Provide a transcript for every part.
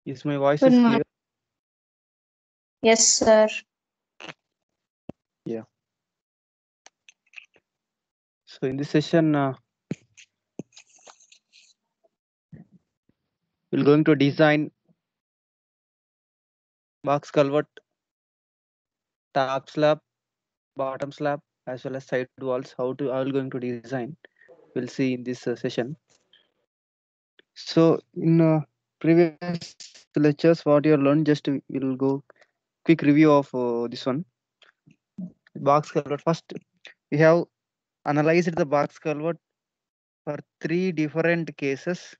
Is my voice Good is morning. clear? Yes, sir. Yeah. So in this session, we're going to design box culvert, top slab, bottom slab, as well as side walls. How are going to design? We'll see in this session. So in previous lectures, what you have learned, just we'll go quick review of this one. Box culvert. First, we have analyzed the box culvert for three different cases.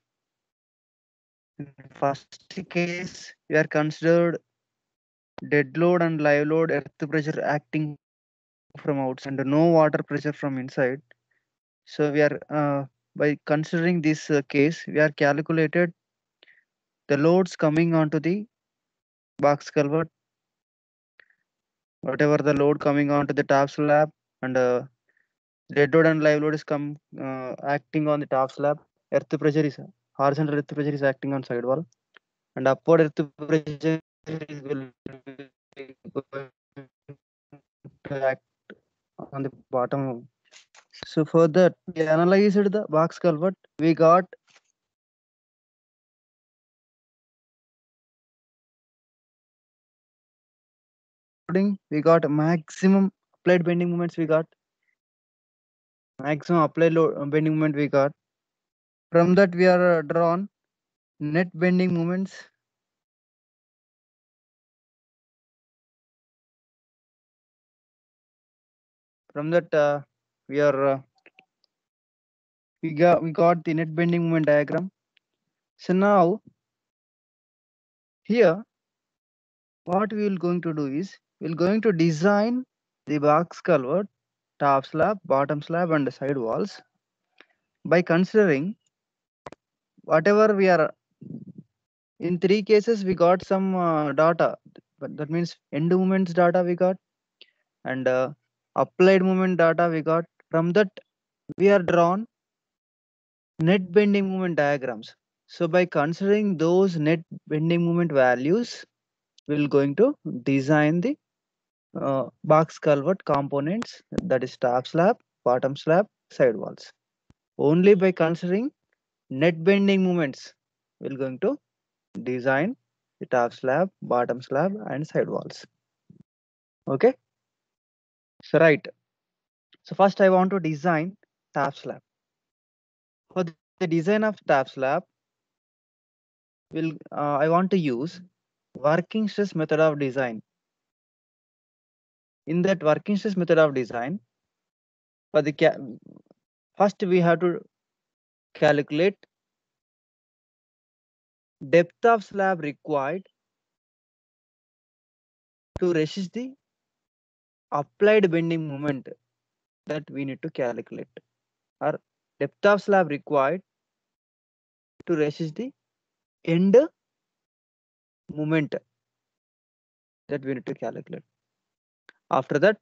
In first case, we are considered dead load and live load earth pressure acting from outside and no water pressure from inside. So we are by considering this case, we are calculated the loads coming onto the box culvert, whatever the load coming onto the top slab, and dead load and live load is acting on the top slab. Earth pressure is horizontal earth pressure is acting on side wall, and upward earth pressure is will be going to act on the bottom. So for that, we analyzed the box culvert. We got we got maximum applied bending moments. We got maximum applied bending moment. We got from that we are drawn net bending moments. From that we are we got the net bending moment diagram. So now here what we will going to do is we're going to design the box culvert, top slab, bottom slab, and side walls by considering whatever we are. In three cases we got some data, but that means end moments data we got, and applied moment data we got. From that we are drawn net bending moment diagrams. So by considering those net bending moment values, we're going to design the box culvert components, that is top slab, bottom slab, side walls. Only by considering net bending moments, we're going to design the top slab, bottom slab, and side walls. Okay. So right. So first I want to design top slab. For the design of top slab, I want to use working stress method of design. In that working stress method of design, for the first we have to calculate depth of slab required to resist the applied bending moment that we need to calculate, or depth of slab required to resist the end moment that we need to calculate. After that,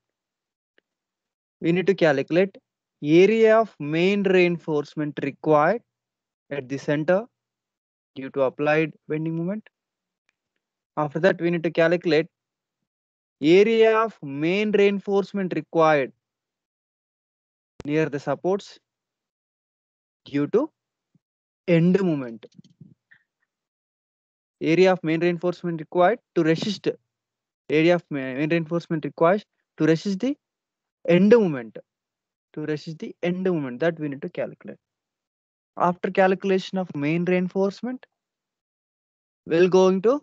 we need to calculate area of main reinforcement required at the center due to applied bending moment. After that, we need to calculate area of main reinforcement required near the supports due to end moment. Area of main reinforcement required to resist. Area of main reinforcement requires to resist the end moment. To resist the end moment that we need to calculate. After calculation of main reinforcement, we're going to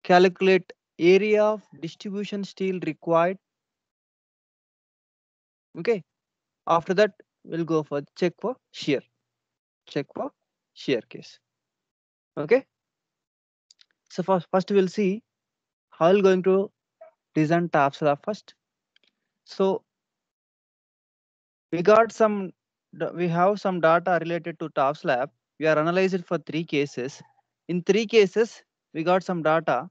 calculate area of distribution steel required. Okay. After that, we'll go for check for shear. Check for shear case. Okay. So first we'll see how we're going to design top slab first. So we got some, we have some data related to top slab. We are analyzed for three cases. In three cases, we got some data.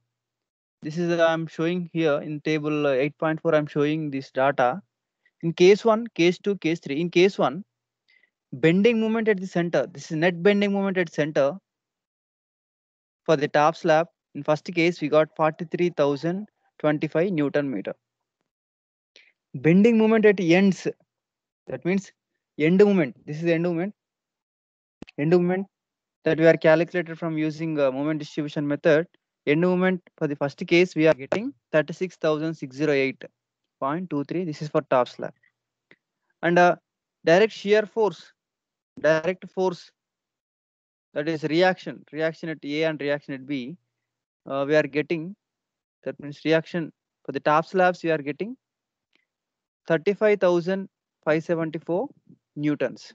This is I'm showing here in table 8.4. I'm showing this data. In case 1, case 2, case 3. In case 1, bending moment at the center. This is net bending moment at center for the top slab, in first case, we got 43,025 Newton meter. Bending moment at ends, that means end moment. This is end moment. End moment that we are calculated from using moment distribution method. End moment for the first case, we are getting 36,608.23. This is for top slab. And direct shear force, direct force, that is reaction at A and reaction at B, we are getting, that means reaction for the top slabs, we are getting 35,574 newtons.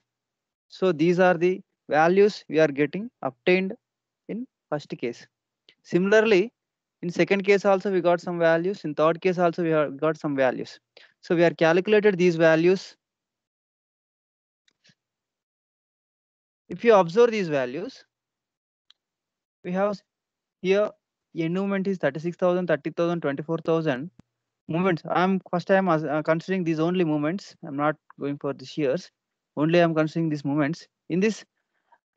So these are the values we are getting obtained in first case. Similarly, in second case also we got some values. In third case also we have got some values. So we are calculated these values. If you observe these values, we have here end movement is 36,000, 30,000, 24,000 movements. I'm considering these only movements. I'm not going for the shears. Only I'm considering these movements. In this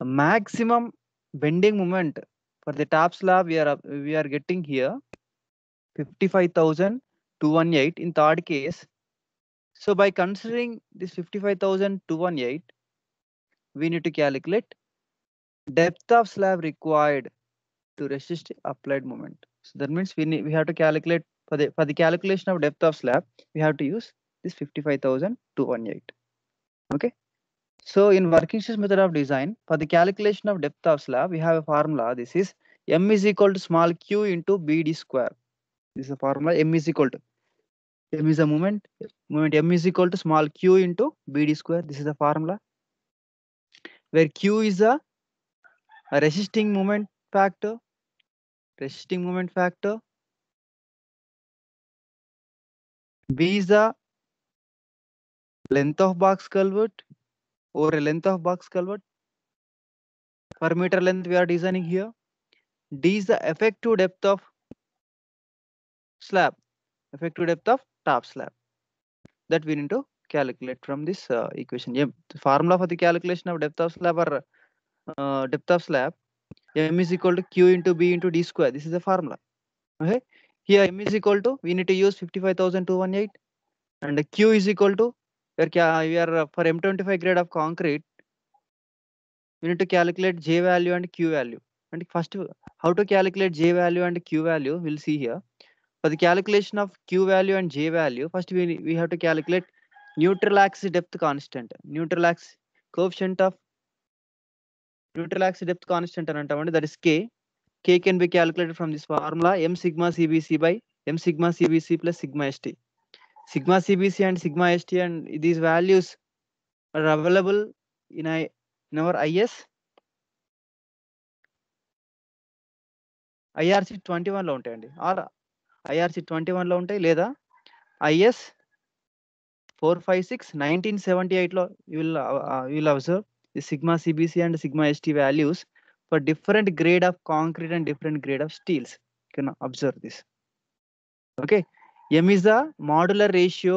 maximum bending moment for the top slab, we are getting here 55,218 in third case. So by considering this 55,218, we need to calculate depth of slab required to resist applied moment. So that means we have to calculate for the calculation of depth of slab, we have to use this 55,218. Okay. So in working stress method of design, for the calculation of depth of slab, we have a formula. This is M is equal to small q into BD square. This is a formula. M is equal to, M is a moment M is equal to small q into BD square. This is the formula where q is a resisting moment factor. Resisting moment factor. B is the length of box culvert over a length of box culvert. Per meter length we are designing here. D is the effective depth of slab. Effective depth of top slab. That we need to calculate from this equation. The formula for the calculation of depth of slab or depth of slab, M is equal to Q into B into D square. This is the formula. Okay. Here M is equal to, we need to use 55,218, and Q is equal to, we are for M25 grade of concrete, we need to calculate J value and Q value. And first, how to calculate J value and Q value, we'll see here. For the calculation of Q value and J value, first we have to calculate neutral axis depth constant. Neutral axis coefficient of neutral axis depth constant and that is K. K can be calculated from this formula M sigma CBC by M sigma CBC plus sigma ST. Sigma CBC and sigma ST and these values are available in our IS. IRC 21 లో ఉంటాయండి, are IRC 21 లో ఉంటాయి, లేదా IS 456 1978 లో you will observe the sigma CBC and sigma ST values for different grade of concrete and different grade of steels. You can observe this. Okay. M is the modular ratio.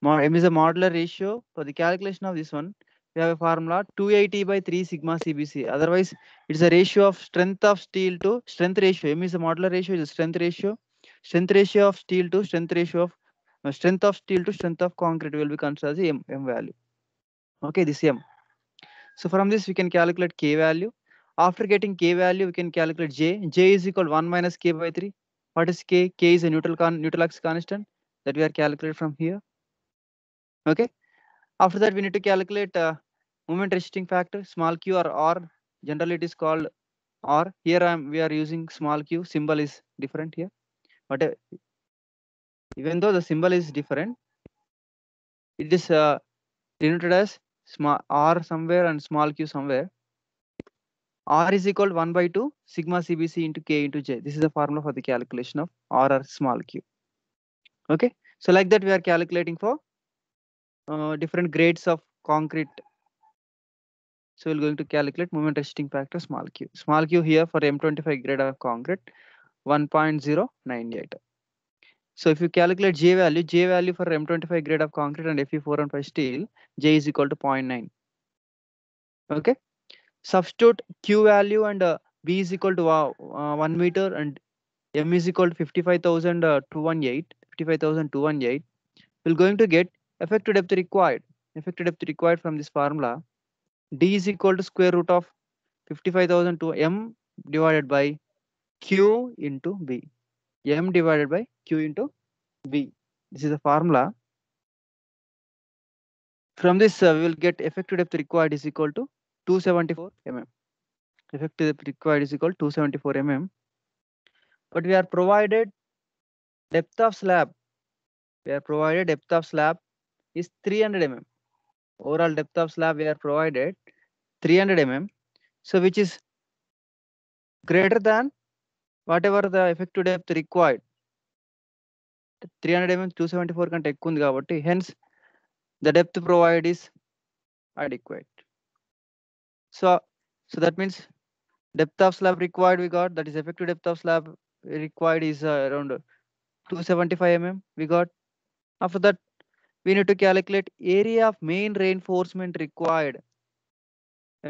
M is a modular ratio. For the calculation of this one, we have a formula 280 by 3 sigma CBC. Otherwise, it's a ratio of strength of steel to strength ratio. M is a modular ratio, is a strength ratio. Strength ratio of steel to strength ratio of strength of steel to strength of concrete will be considered as the M value. Okay, this M. So from this we can calculate K value. After getting K value, we can calculate J. J is equal to 1 minus K by 3. What is K? K is a neutral axis constant that we are calculated from here. Okay. After that, we need to calculate moment resisting factor, small q or R. Generally, it is called R. Here we are using small q. Symbol is different here, but even though the symbol is different, it is denoted as small R somewhere and small q somewhere. R is equal to 1 by 2 sigma CBC into K into J. This is the formula for the calculation of R or small q. Okay. So like that, we are calculating for different grades of concrete. So we're going to calculate moment resisting factor small q. Small q here for M25 grade of concrete 1.098. So if you calculate J value for M25 grade of concrete and Fe415 steel, J is equal to 0.9. Okay. Substitute Q value and B is equal to 1 meter and M is equal to 55,218. We're going to get effective depth required. Effective depth required from this formula. D is equal to square root of 55,000 to M divided by Q into B. M divided by Q into B. This is the formula. From this, we will get effective depth required is equal to 274 mm. Effective depth required is equal to 274 mm. But we are provided depth of slab. We are provided depth of slab is 300 mm. Overall depth of slab we are provided 300 mm. So which is greater than whatever the effective depth required. 300 mm 274 కంటే ఎక్కువ ఉంది కాబట్టి hence the depth provided is adequate. So that means depth of slab required we got, that is effective depth of slab required is around 275 mm we got. After that we need to calculate area of main reinforcement required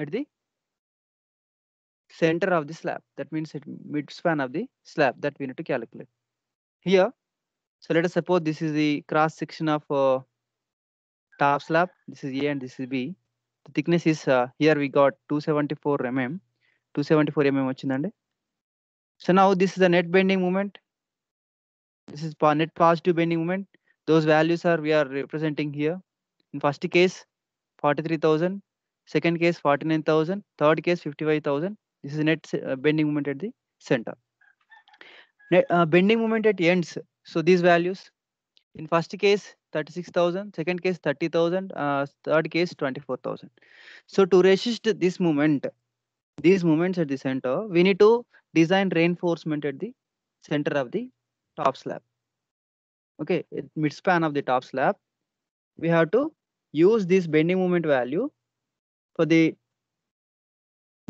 at the center of the slab. That means at mid span of the slab that we need to calculate here. So let us suppose this is the cross section of top slab. This is A and this is B. The thickness is here we got 274 mm. 274 mm వచ్చిందండి. So now this is the net bending moment. This is net positive bending moment. Those values are we are representing here. In first case 43,000, second case 49,000, third case 55,000. This is net bending moment at the center. Net, bending moment at ends. So these values in first case 36,000, second case 30,000, third case 24,000. So to resist this moment, these moments at the center, we need to design reinforcement at the center of the top slab. Okay, at mid span of the top slab, we have to use this bending moment value for the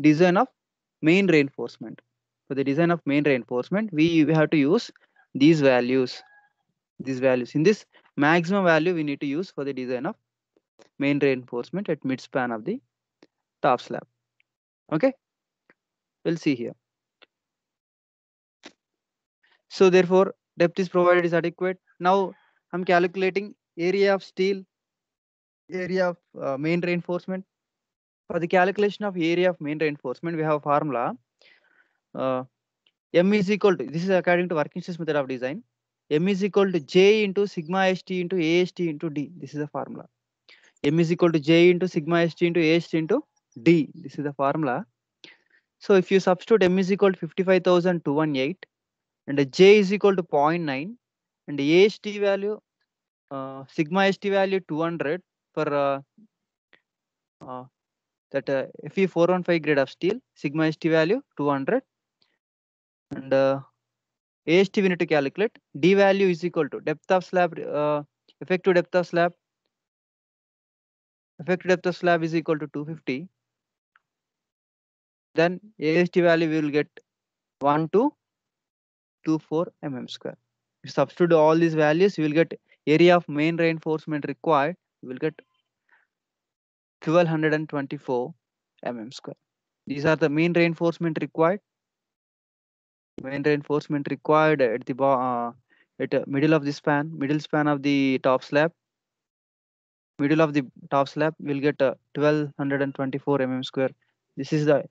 design of main reinforcement. For the design of main reinforcement, we have to use these values. These values in this maximum value we need to use for the design of main reinforcement at mid span of the top slab. Okay, we'll see here. So therefore depth is provided is adequate. Now I'm calculating area of steel, area of main reinforcement. For the calculation of area of main reinforcement, we have a formula. M is equal to, this is according to working stress method of design. M is equal to J into sigma st into AST into D. This is the formula. M is equal to J into sigma st into AST into D. This is the formula. So if you substitute M is equal to 55,218 and J is equal to 0.9 and AST value, sigma st value 200 for that Fe415 grade of steel, sigma st value 200 and AST we need to calculate. D value is equal to depth of slab, effective depth of slab. Effective depth of slab is equal to 250. Then AST value we will get 1224 mm square. If you substitute all these values, you will get area of main reinforcement required. You will get 1224 mm square. These are the main reinforcement required. Main reinforcement required at the middle of the span, middle span of the top slab. Middle of the top slab will get 1224 mm square. This is the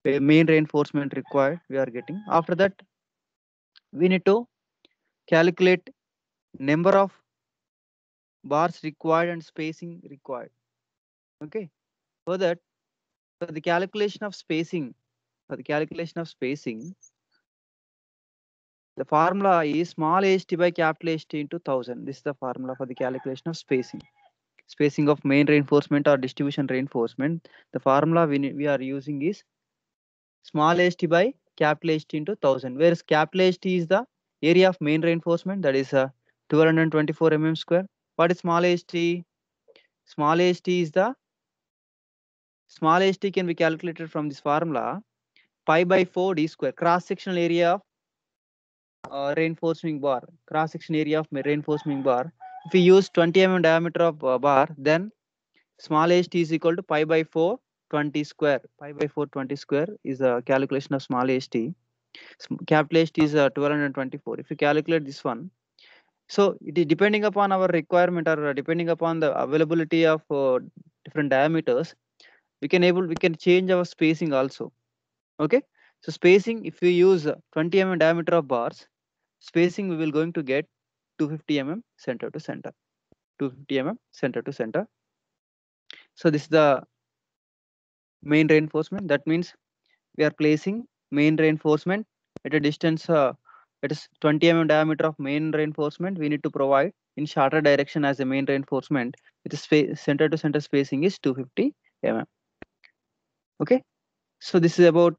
main reinforcement required we are getting. After that, we need to calculate number of bars required and spacing required. Okay. For that, for the calculation of spacing, the formula is small ast by capital Ast into 1000. This is the formula for the calculation of spacing. Spacing of main reinforcement or distribution reinforcement. The formula we are using is small ast by capital Ast into 1000. Whereas capital Ast is the area of main reinforcement, that is 1224 mm square. What is small ast? Small ast is the small ast can be calculated from this formula pi by 4 d square, cross sectional area of reinforcing bar, cross section area of reinforcing bar. If we use 20 mm diameter of bar, then small ast is equal to pi by 4 20 square, pi by 4 20 square is a calculation of small ht. Capital H is 1224. If you calculate this one, so it is depending upon our requirement or depending upon the availability of different diameters, we can change our spacing also. Okay, so spacing, if we use 20 mm diameter of bars, spacing we will going to get 250 mm center to center, 250 mm center to center. So this is the main reinforcement. That means we are placing main reinforcement at a distance it is 20 mm diameter of main reinforcement we need to provide in shorter direction as a main reinforcement with the center to center spacing is 250 mm. Okay, so this is about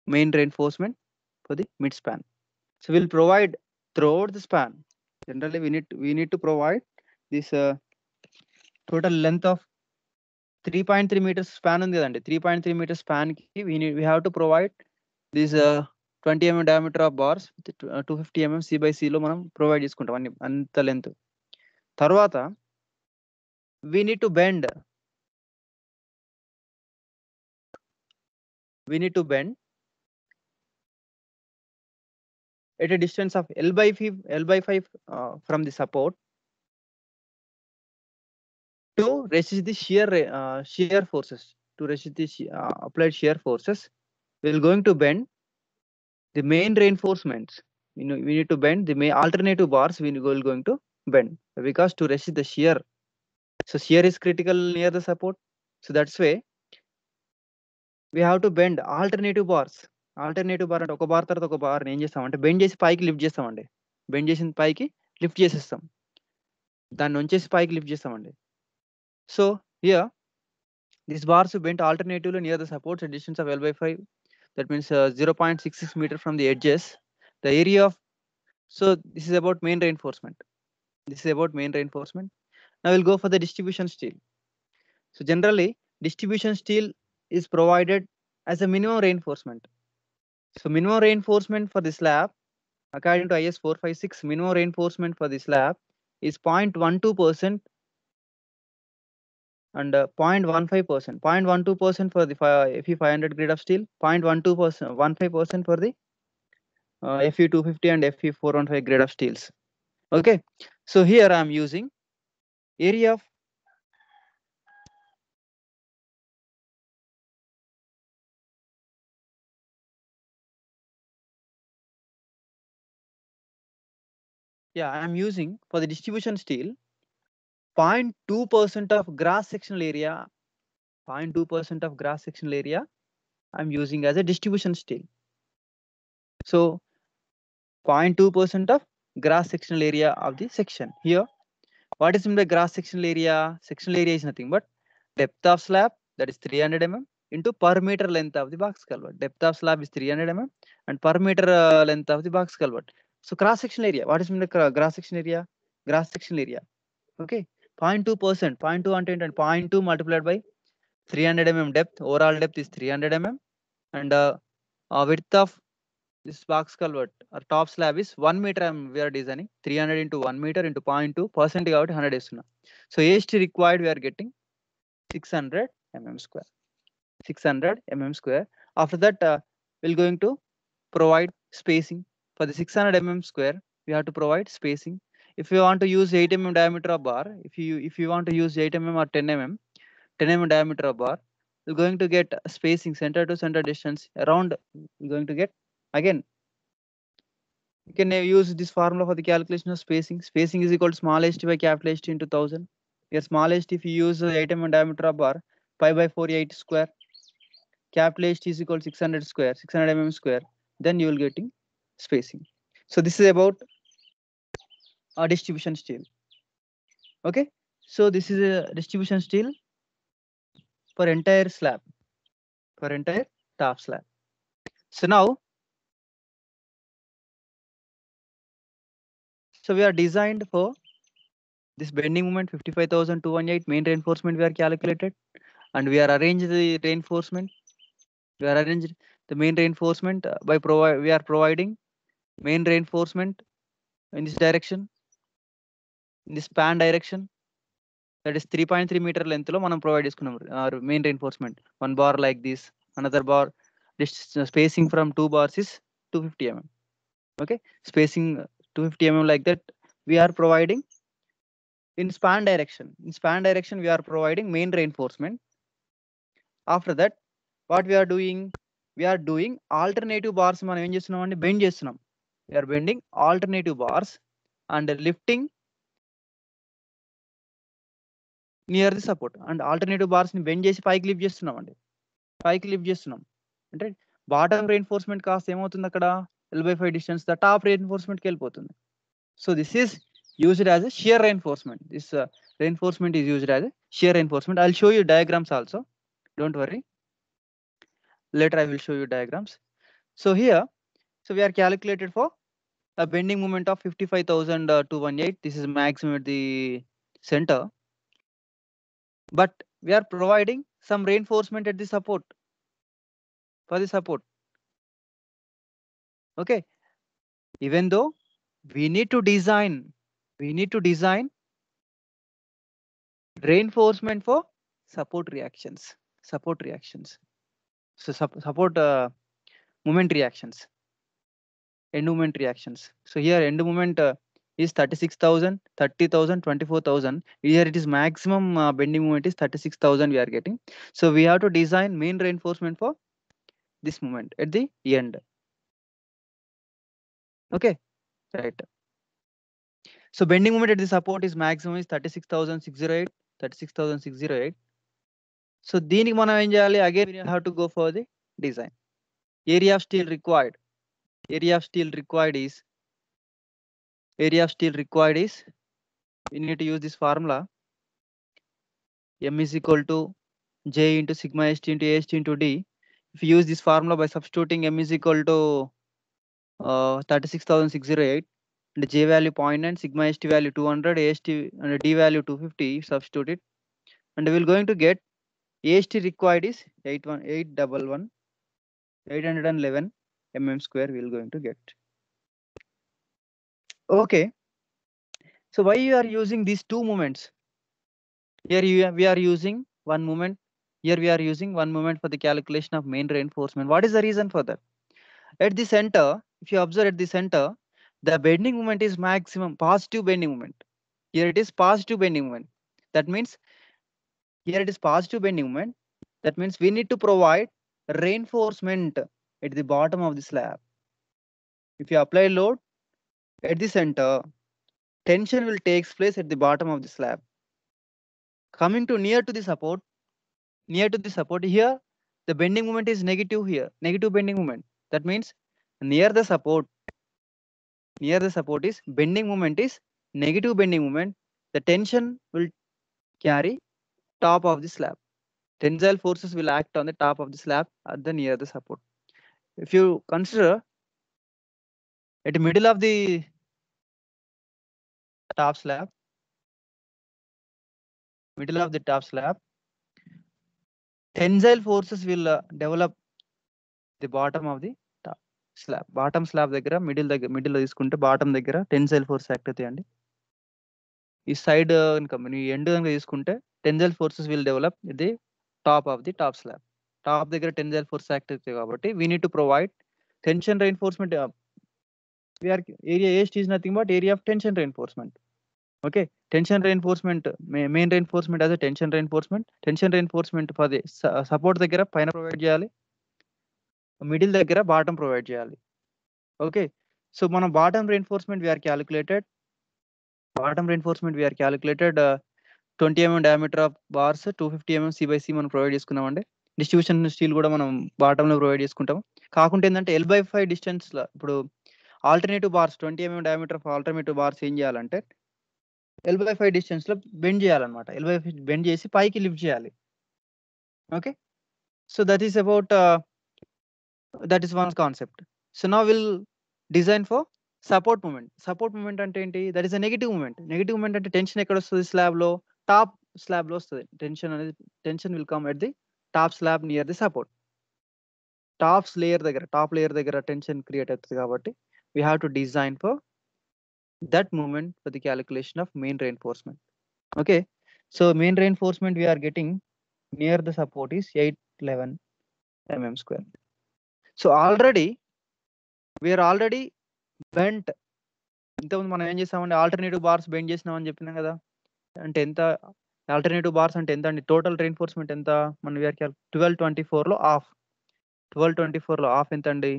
main reinforcement for the mid span. So we'll provide throughout the span. Generally we need to provide this total length of 3.3 meters span ఉంది కదండి 3.3 meters span కి we have to provide this 20 mm diameter of bars with 250 mm C by C లో మనం provide చేసుకుంటాం అన్ని అంత length. తర్వాత we need to bend at a distance of L by 5 from the support to resist the shear forces. To resist the applied shear forces, we are going to bend the main reinforcements. We need to bend the main alternative bars. We are going to bend because to resist the shear. So shear is critical near the support. So that's why we have to bend alternative bars. Alternative bar అంటే ఒక bar తర్వాత ఒక bar ఏం చేస్తామంటే bend చేసి పైకి lift చేస్తామండి. Bend చేసిన పైకి లిఫ్ట్ చేసేస్తాం. దాన్ని ఉంచేసి పైకి లిఫ్ట్ చేస్తామండి. So here these bars bent alternatively near the supports at distance of L by 5. That means 0.66 meter from the edges. The area of, so this is about main reinforcement. Now we'll go for the distribution steel. So generally distribution steel is provided as a minimum reinforcement. So minimum reinforcement for the slab according to IS 456, minimum reinforcement for the slab is 0.12% and 0.15%. 0.12% for the Fe 500 grade of steel, 0.12%, 15% for the Fe 250 and Fe 415 grade of steels. Okay, so here I am using area of I am using for the distribution steel 0.2% of cross sectional area. 0.2% of cross sectional area I am using as a distribution steel. So 0.2% of cross sectional area of the section. Here, what is in the cross sectional area? Sectional area is nothing but depth of slab, that is 300 mm, into per meter length of the box culvert. Depth of slab is 300 mm and per meter length of the box culvert. So cross sectional area, what is in the cross sectional area? Cross sectional area. Okay, 0.2%, 0.2 and 0.2 multiplied by 300 mm depth. Overall depth is 300 mm and width of this box culvert or top slab is 1 meter. We are designing 300 into 1 meter into 0.2% out 100 is. So HT required we are getting 600 mm square. 600 mm square. After that, we're going to provide spacing for the 600 mm square. We have to provide spacing. If you want to use 8 mm diameter of bar, if you want to use 8 mm or 10 mm diameter of bar, you're going to get spacing center to center distance around. You're going to get again. You can use this formula for the calculation of spacing. Spacing is equal to small ht by capital H into 1000. Here small ht, if you use 8 mm diameter of bar, pi by 4 8 square. Capital H is equal to 600 square, 600 mm square. Then you will getting spacing. So this is about a distribution steel. Okay. So this is a distribution steel for entire slab, for entire top slab. So now, so we are designed for this bending moment 55,218 main reinforcement we are calculated, and we are arranged the reinforcement. We are arranged the main reinforcement by we are providing main reinforcement in this direction, in this span direction. that is 3.3 meter length లో మనం provide చేసుకున్నాం main reinforcement. One bar like this, another bar, this spacing from 2 bars is 250 mm. Okay, spacing 250 mm like that we are providing in span direction. In span direction we are providing main reinforcement. After that what we are doing, we are doing alternative bars. మనం ఏం చేస్తున్నాం అంటే bend చేస్తున్నాం. We are bending alternative bars and lifting near the support. And alternative bars ని bend చేసి పైకి lift చేస్తున్నాం అండి. పైకి లిఫ్ట్ చేస్తున్నాం అంటే బాటమ్ రెయిన్ఫోర్స్మెంట్ కాస్త ఏమవుతుంది అక్కడ L/5 distance the top reinforcement కి వెళ్ళిపోతుంది. So this is used as a shear reinforcement. This reinforcement is used as a shear reinforcement. I'll show you diagrams also. Don't worry. Later I will show you diagrams. So here, so we are calculated for a bending moment of 55,218. This is maximum at the center. But we are providing some reinforcement at the support, for the support. Okay, even though we need to design reinforcement for support reactions. So support moment reactions, end moment reactions. So here end moment is 36,000, 30,000, 24,000. Here it is maximum bending moment is 36,000 we are getting. So we have to design main reinforcement for this moment at the end. Okay, right. So bending moment at the support is maximum is 36,608, 36,608. So దీనికి మనం ఏం చేయాలి, again we have to go for the design. Area of steel required is we need to use this formula. M is equal to J into sigma st into ast into d. If you use this formula by substituting M is equal to 36,608 and J value 0.9, sigma st value 200, ast and d value 250, substitute it, and we will going to get ast required is 811 mm square we will going to get. Okay, so why you are using these two moments? Here we are using one moment. Here we are using one moment for the calculation of main reinforcement. What is the reason for that? At the center, if you observe at the center, the bending moment is maximum positive bending moment. Here it is positive bending moment. That means here it is positive bending moment. That means we need to provide reinforcement at the bottom of the slab. If you apply load at the center, tension will take place at the bottom of the slab. Coming to near to the support, here the bending moment is negative here, negative bending moment. That means near the support is bending moment is negative bending moment. The tension will carry top of the slab. Tensile forces will act on the top of the slab at the near the support. If you consider at the middle of the top slab, tensile forces will develop the bottom of the top slab. Bottom slab దగ్గర middle తీసుకుంటే bottom దగ్గర tensile force act అవుతాయండి. ఈ side కనుక ఈ end కనుక తీసుకుంటే tensile forces will develop the top of the top slab. Top దగ్గర టెన్సైల్ ఫోర్స్ యాక్ట్ అవుతాయి కాబట్టి we need to provide tension reinforcement. Area Est is nothing but area of tension reinforcement. Okay, tension reinforcement, main reinforcement as a tension reinforcement. Tension reinforcement for the support దగ్గర పైన provide చేయాలి, middle దగ్గర bottom provide చేయాలి. Okay, so మనం bottom reinforcement we are calculated 20 mm diameter of bars, 250 mm C/C మనం provide చేసుకున్నామండి. Distribution steel కూడా మనం బాటమ్ లో ప్రొవైడ్ చేసుకుంటాం. కాకుంటే ఏంటంటే L/5 డిస్టెన్స్ లో ఇప్పుడు alternative bars 20 mm diameter of alternative bars ఏం చేయాలంటే L/5 డిస్టెన్స్ లో బెండ్ చేయాలన్నమాట. L/5 బెండ్ చేసి పైకి లిఫ్ట్ చేయాలి. Okay, so that is about that is one concept. So now we'll design for support moment. Support moment అంటే ఏంటి? That is a negative moment. Negative moment అంటే tension ఎక్కడ వస్తుంది? స్లాబ్ లో, టాప్ స్లాబ్ లో వస్తుంది. Tension will come at the top slab near the support. Top layer దగ్గర tension create అవుతుంది కాబట్టి we have to design for that moment for the calculation of main reinforcement. Okay, So main reinforcement we are getting near the support is 811 mm square. So already we are already bent. ఇంతకుముందు మనం ఏం చేసామంటే alternative bars bend చేసినామని చెప్పినాం కదా. అంటే ఎంత alternative bars అంటే ఎంత అండి? టోటల్ రెయిన్ఫోర్స్మెంట్ ఎంత? మన వీఆర్ 1224లో హాఫ్. 1224లో హాఫ్ ఎంత అండి?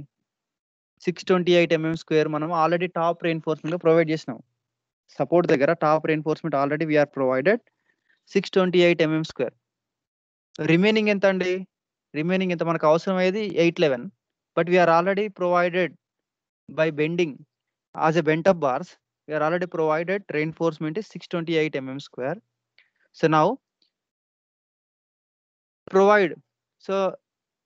628 mm స్క్వేర్ మనం ఆల్రెడీ టాప్ రెయిన్ఫోర్స్మెంట్ ప్రొవైడ్ చేసినాం. సపోర్ట్ దగ్గర top reinforcement already we are provided 628 mm square. Remaining ఎంత అండి? రిమైనింగ్ ఎంత మనకు అవసరం అయ్యేది 811, but we are already provided by bending as a bent up bars. We are already provided reinforcement is 628 mm square. So now provide. So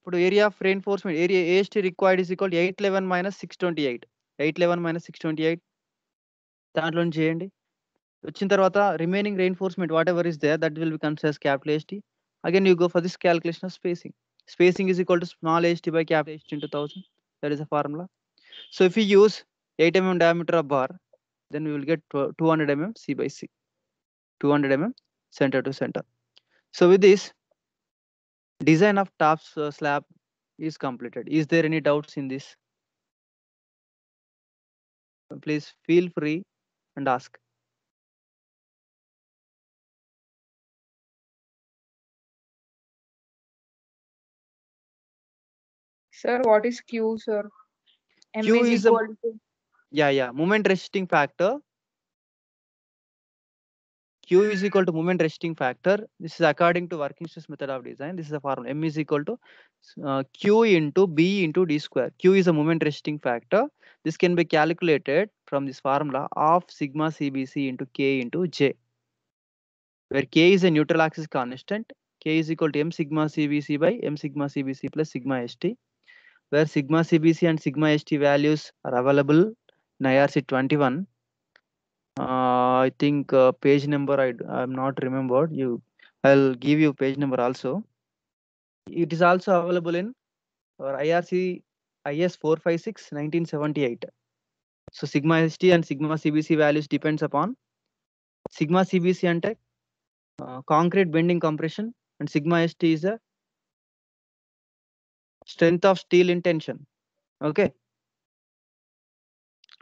for area of reinforcement, area AST required is equal to 811 minus 628. 811 minus 628. దాంట్లో నుంచి చేయండి. వచ్చిన తర్వాత remaining reinforcement whatever is there, that will be considered as capital AST. Again you go for this calculation of spacing. Spacing is equal to small AST by capital AST into 1000. That is the formula. So if you use 8 mm diameter of bar, then we will get 200 mm C by C. 200 mm center to center. So with this, design of top slab is completed. Is there any doubts in this? Please feel free and ask. Sir, what is Q, sir? M Q is is the equal to moment resisting factor. Q is equal to moment resisting factor. This is according to working stress method of design. This is the formula. M is equal to Q into B into D square. Q is a moment resisting factor. This can be calculated from this formula of sigma CBC into K into J, where K is a neutral axis constant. K is equal to M sigma CBC by M sigma CBC plus sigma ST, where sigma CBC and sigma ST values are available in IRC 21. I think page number I'm not remembered. I'll give you page number also. It is also available in IRC IS 456 1978. So sigma ST and sigma CBC values depends upon sigma CBC ante concrete bending compression, and sigma ST is a strength of steel in tension. Okay,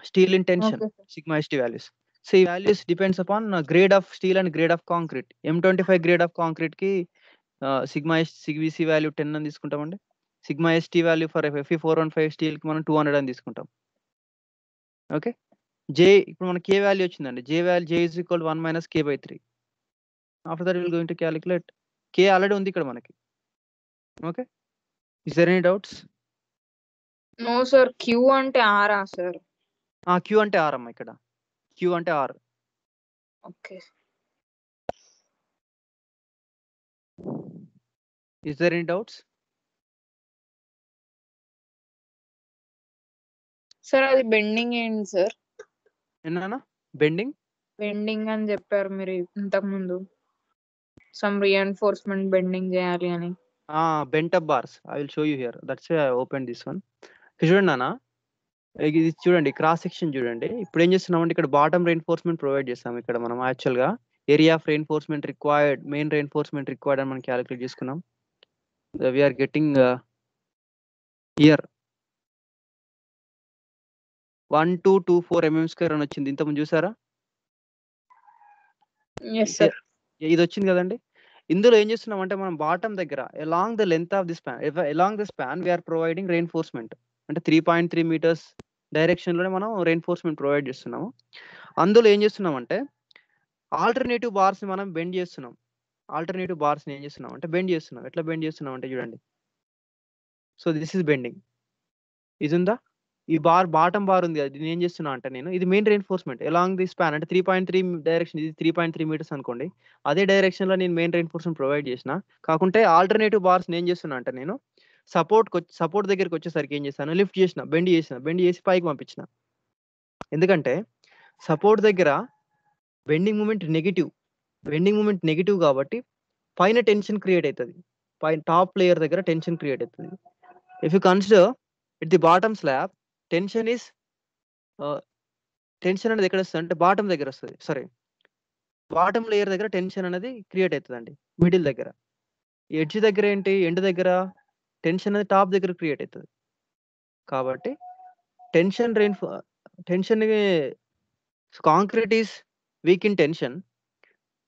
steel in tension. Okay. Sigma ST values. So values depends upon grade of steel and grade of concrete. M25 grade of concrete ki sigma CBC value 10 అని తీసుకుంటామండి. Sigma ST value for FE 415 steel కి మనం 200 అని తీసుకుంటాం. Okay, J ఇప్పుడు మన K value వచ్చిందండి. J is equal to 1 minus K by 3. After that we will going to calculate. K already ఉంది ఇక్కడ మనకి. Okay, is there any doubts? No sir, Q అంటే R sir. Q అంటే R అమ్మ, ఇక్కడ Q అంటే R. Okay. Is there any doubts? Sir, అది bending ఏంటి సార్? ఎన్నా బెండింగ్? బెండింగ్ అని చెప్పారు మీరు ఇంతకు ముందు. సమ్ రీఎన్ఫోర్స్మెంట్ బెండింగ్ చేయాలి అని. Bent up bars. I will show you here. That's why I opened this one. చూడండి నాన్న, ఇది చూడండి, క్రాస్ సెక్షన్ చూడండి. ఇప్పుడు ఏం చేస్తున్నామంటే ఇక్కడ బాటమ్ రెయిన్ఫోర్స్మెంట్ ప్రొవైడ్ చేస్తాం. ఇక్కడ మనం యాక్చువల్గా area of reinforcement required, main reinforcement required అని మనం క్యాలిక్యులేట్ చేసుకున్నాం. We are getting here 1224 mm square అని వచ్చింది. ఇంతకుముందు చూసారా? ఇది వచ్చింది కదండి. ఇందులో ఏం చేస్తున్నాం అంటే మనం బాటమ్ దగ్గర along the length of the span, along the span we are providing reinforcement. అంటే 3.3 meters డైరెక్షన్ లోనే మనం రెయిన్ఫోర్స్మెంట్ ప్రొవైడ్ చేస్తున్నాము. అందులో ఏం చేస్తున్నాం అంటే ఆల్టర్నేటివ్ బార్స్ ని మనం బెండ్ చేస్తున్నాం. ఆల్టర్నేటివ్ బార్స్ ని ఏం చేస్తున్నాం అంటే బెండ్ చేస్తున్నాం. ఎట్లా బెండ్ చేస్తున్నాం అంటే చూడండి. So this is bending. ఇది ఉందా? ఈ బాటమ్ బార్ ఉంది కదా, దీన్ని ఏం చేస్తున్నా అంటే నేను, ఇది main reinforcement along the span. అంటే 3.3 డైరెక్షన్, ఇది 3.3 meters అనుకోండి. అదే డైరెక్షన్ లో నేను మెయిన్ రెయిన్ఫోర్స్మెంట్ ప్రొవైడ్ చేసిన. కాకుంటే ఆల్టర్నేటివ్ బార్స్ ఏం చేస్తున్నా అంటే నేను సపోర్ట్ దగ్గరికి వచ్చేసరికి ఏం చేస్తాను, లిఫ్ట్ చేసిన, బెండ్ చేసి పైకి పంపించిన. ఎందుకంటే సపోర్ట్ దగ్గర బెండింగ్ మూమెంట్ నెగిటివ్ కాబట్టి పైన టెన్షన్ క్రియేట్ అవుతుంది. పైన టాప్ లేయర్ దగ్గర టెన్షన్ క్రియేట్ అవుతుంది. If you consider it the bottom slab, tension అనేది ఎక్కడ వస్తుంది అంటే బాటమ్ దగ్గర వస్తుంది. సారీ, బాటమ్ లేయర్ దగ్గర టెన్షన్ అనేది క్రియేట్ అవుతుందండి. మిడిల్ దగ్గర. ఎడ్జ్ దగ్గర ఏంటి? ఎండ్ దగ్గర టెన్షన్ అనేది టాప్ దగ్గర క్రియేట్ అవుతుంది. కాబట్టి tension concrete is weak in tension.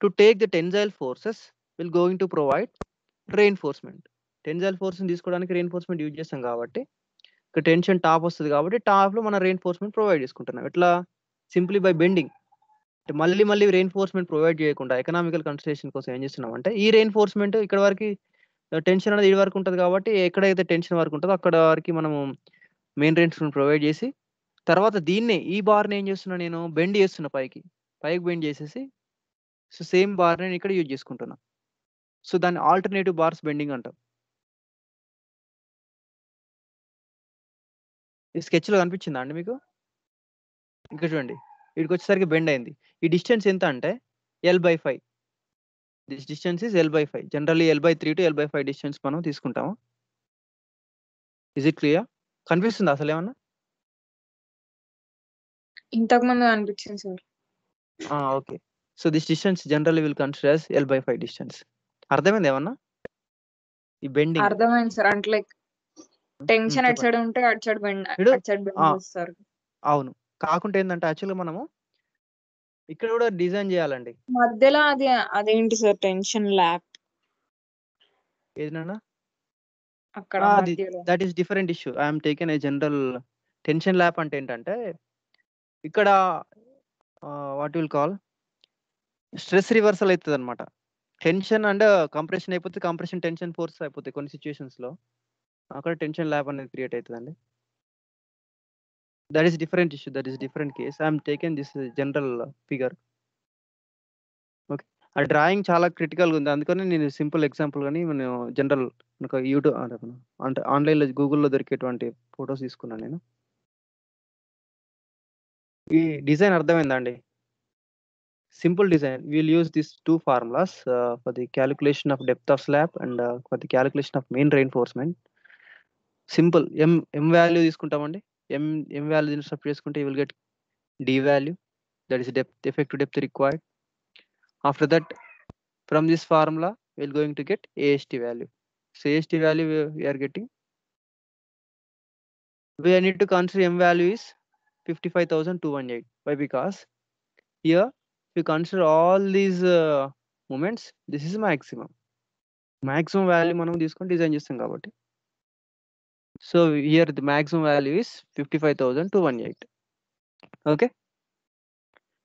To take the tensile forces will going to provide reinforcement. Tensile ఫోర్స్ని తీసుకోవడానికి రెయిన్ఫోర్స్మెంట్ యూజ్ చేస్తాం కాబట్టి ఇక్కడ టెన్షన్ టాప్ వస్తుంది కాబట్టి టాప్లో మనం రెయిన్ఫోర్స్మెంట్ ప్రొవైడ్ చేసుకుంటున్నాం. ఎట్లా? Simply by bending. మళ్ళీ రెయిన్ఫోర్స్మెంట్ ప్రొవైడ్ చేయకుండా ఎకనామికల్ కన్సిడరేషన్ కోసం ఏం చేస్తున్నాం అంటే ఈ రెయిన్ఫోర్స్మెంట్ ఇక్కడ వరకు టెన్షన్ అనేది ఇది వరకు ఉంటుంది కాబట్టి ఎక్కడైతే టెన్షన్ వరకు ఉంటుందో అక్కడ వరకు మనము మెయిన్ రెయిన్ఫోర్స్మెంట్ ప్రొవైడ్ చేసి తర్వాత దీన్నే ఈ బార్ని ఏం చేస్తున్నా నేను బెండ్ చేస్తున్నా పైకి బెండ్ చేసేసి సో సేమ్ బార్ నేను ఇక్కడ యూజ్ చేసుకుంటున్నా. సో దాన్ని ఆల్టర్నేటివ్ బార్స్ బెండింగ్ అంటాం. ఈ స్కెచ్లో కనిపించిందా అండి మీకు? ఇక్కడ చూడండి, వీడికి వచ్చేసరికి బెండ్ అయింది. ఈ డిస్టెన్స్ ఎంత అంటే L/5. This distance is L/5. Generally L/3 to L/5 distance మనం తీసుకుంటాము. Is it clear? కనిపిస్తుందా అసలు ఏమన్నా? ఇంతకు ముందు అనిపించింది sir. Okay. So this distance generally will consider as L/5 distance. అర్థమైంది ఏమన్నా? ఈ బెండింగ్. అర్థమైంది సార్. అంటే లైక్ టెన్షన్ అటు చెప్పండి. సైడ్ ఉంటే అటు సైడ్ బెండ్ ఆ, చేస్తారు. అవును. కాకుంటే ఏంటంటే యాక్చువల్గా మనము ఇక్కడ కూడా డిజైన్ చేయాలండి. మధ్యలో అదేంటి సార్ టెన్షన్ ల్యాప్ ఏదైనా అక్కడ అది మధ్యలో? That is different issue. I'm taken a general tension lap అంటే ఏంటంటే ఇక్కడ what will call stress reversal అవుతుంది అనమాట. టెన్షన్ అండ్ కంప్రెషన్ అయిపోతే కంప్రెషన్ టెన్షన్ ఫోర్స్ అయిపోతాయి కొన్ని సిచ్యువేషన్స్లో. అక్కడ టెన్షన్ ల్యాబ్ అనేది క్రియేట్ అవుతుందండి. That is different issue, that is different case. I'm taken this general figure. Okay. ఆ డ్రాయింగ్ చాలా క్రిటికల్గా ఉంది, అందుకని నేను సింపుల్ ఎగ్జాంపుల్ కానీ నేను జనరల్ ఒక యూట్యూబ్ అంటే ఆన్లైన్లో గూగుల్లో దొరికేటువంటి ఫొటోస్ తీసుకున్నాను నేను. ఈ డిజైన్ అర్థమైందా అండి? Simple design. We'll use these two formulas for the calculation of depth of slab and for the calculation of main reinforcement. Simple. M value తీసుకుంటామండి. M value దీన్ని సబ్స్టిట్యూట్ చేసుకుంటే you will get D value, that is depth, effective depth required. After that, from this formula we're going to get AST value. So AST value we are getting. We need to consider M value is 55,218. Why? Because here if you consider all these moments, this is maximum value మనం తీసుకొని design చేస్తాం కాబట్టి. So here the maximum value is 55,218. okay,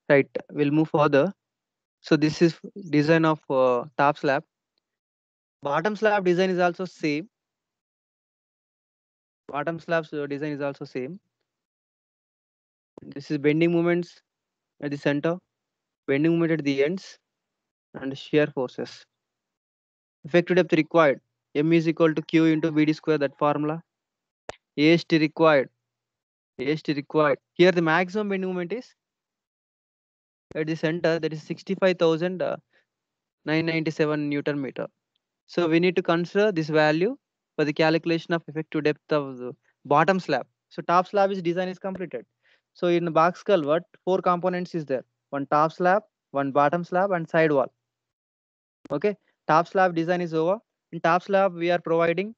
right, we'll move further. So this is design of top slab. Bottom slab design is also same. Bottom slab's design is also same. This is bending moments at the center, bending moment at the ends, and shear forces. Effective depth required, M is equal to Q into BD square, that formula. AST required. Here the maximum bending moment is at the center, that is 65,997 Newton meter. So we need to consider this value for the calculation of effective depth of the bottom slab. So top slab is design is completed. So in the box culvert, 4 components is there: one top slab, one bottom slab, and side wall. Okay, top slab design is over. In top slab, we are providing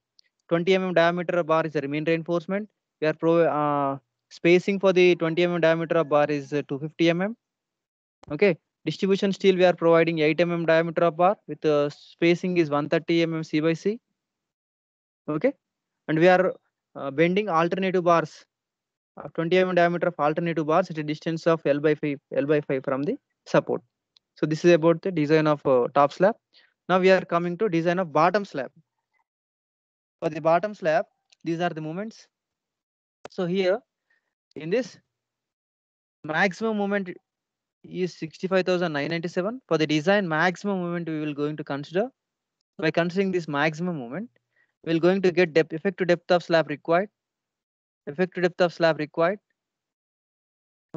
20 mm diameter bar is the main reinforcement. We are spacing for the 20 mm diameter of bar is 250 mm. Okay, distribution steel we are providing 8 mm diameter of bar with spacing is 130 mm C by C. Okay, and we are bending alternative bars, 20 mm diameter of alternative bars at a distance of L/5 from the support. So this is about the design of top slab. Now we are coming to design of bottom slab. For the bottom slab, these are the moments. So here in this, maximum moment is 65,997. For the design, maximum moment we will going to consider. By considering this maximum moment, we will going to get effective depth of slab required.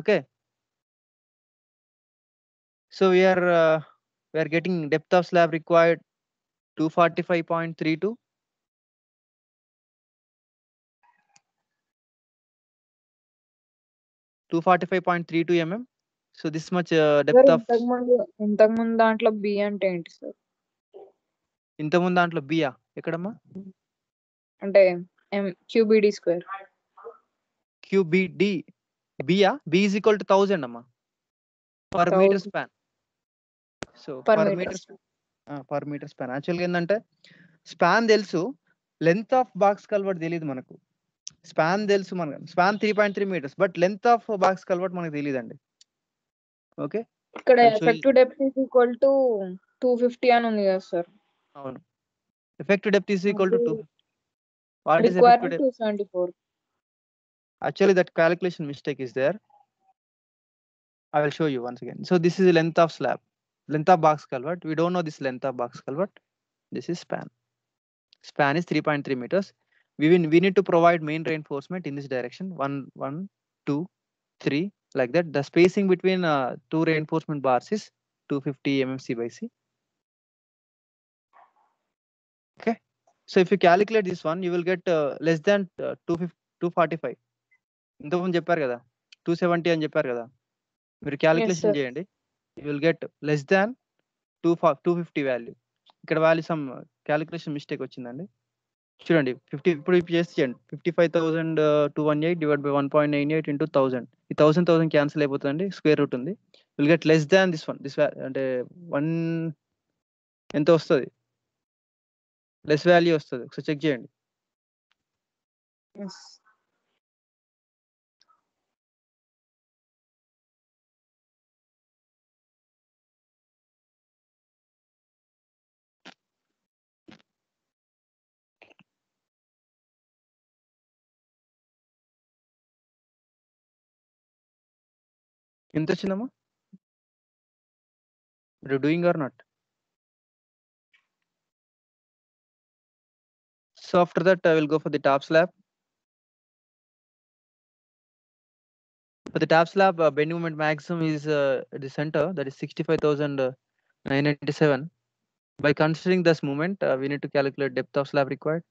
Okay, so we are getting depth of slab required 245.32. mm. So this much sir depth of ఇంతకుముందు దాంట్లో B అంటే ఏంటి sir? ఇంతకుముందు దాంట్లో బియా ఎక్కడమ్మా? అంటే Q B D square. Q B D బియా బి ఈజ్ ఈక్వల్ టు 1000 అమ్మా per metre span. So per metre span యాక్చువల్గా ఏంటంటే స్పాన్ తెలుసు, లెంత్ ఆఫ్ బాక్స్ కల్వర్ట్ తెలియదు మనకు. స్పాన్ తెలుసు మనకు, span 3.3 meters, but length of box culvert మనకు తెలియదండి. ఓకే, ఇక్కడ effective depth is equal to 250 అని ఉంది కదా సార్? అవును, effective depth is equal to 250. What is requirement effective depth? 274. Actually that calculation mistake is there. I will show you once again. So this is the length of slab, length of box culvert. We don't know this length of box culvert. This is span. Span is 3.3 meters. We need to provide main reinforcement in this direction. 1, 1, 2, 3, like that. The spacing between two reinforcement bars is 250 mm by C. Okay. So if you calculate this one, you will get less than 245. ఇంతకుముందు చెప్పారు కదా 270 అని చెప్పారు కదా, మీరు calculation చేయండి. You will get less than 250 value. ఇక్కడ value some calculation mistake వచ్చిందండి. చూడండి 50 ఇప్పుడు చేసి చేయండి. 55,218 డివైడ్ బై 1.98 ఇంటూ 1000. ఈ 1000 క్యాన్సిల్ అయిపోతుందండి, స్క్వేర్ రూట్ ఉంది. Will get less than this one. This అంటే 1 ఎంత వస్తుంది, లెస్ వాల్యూ వస్తుంది. ఒకసారి చెక్ చేయండి. ఎంత వచ్చిందమ్మా? Are you doing or not? So after that I will go for the top slab. For the top slab, bend moment maximum is at the center, that is 65,997. By considering this moment, we need to calculate depth of slab required.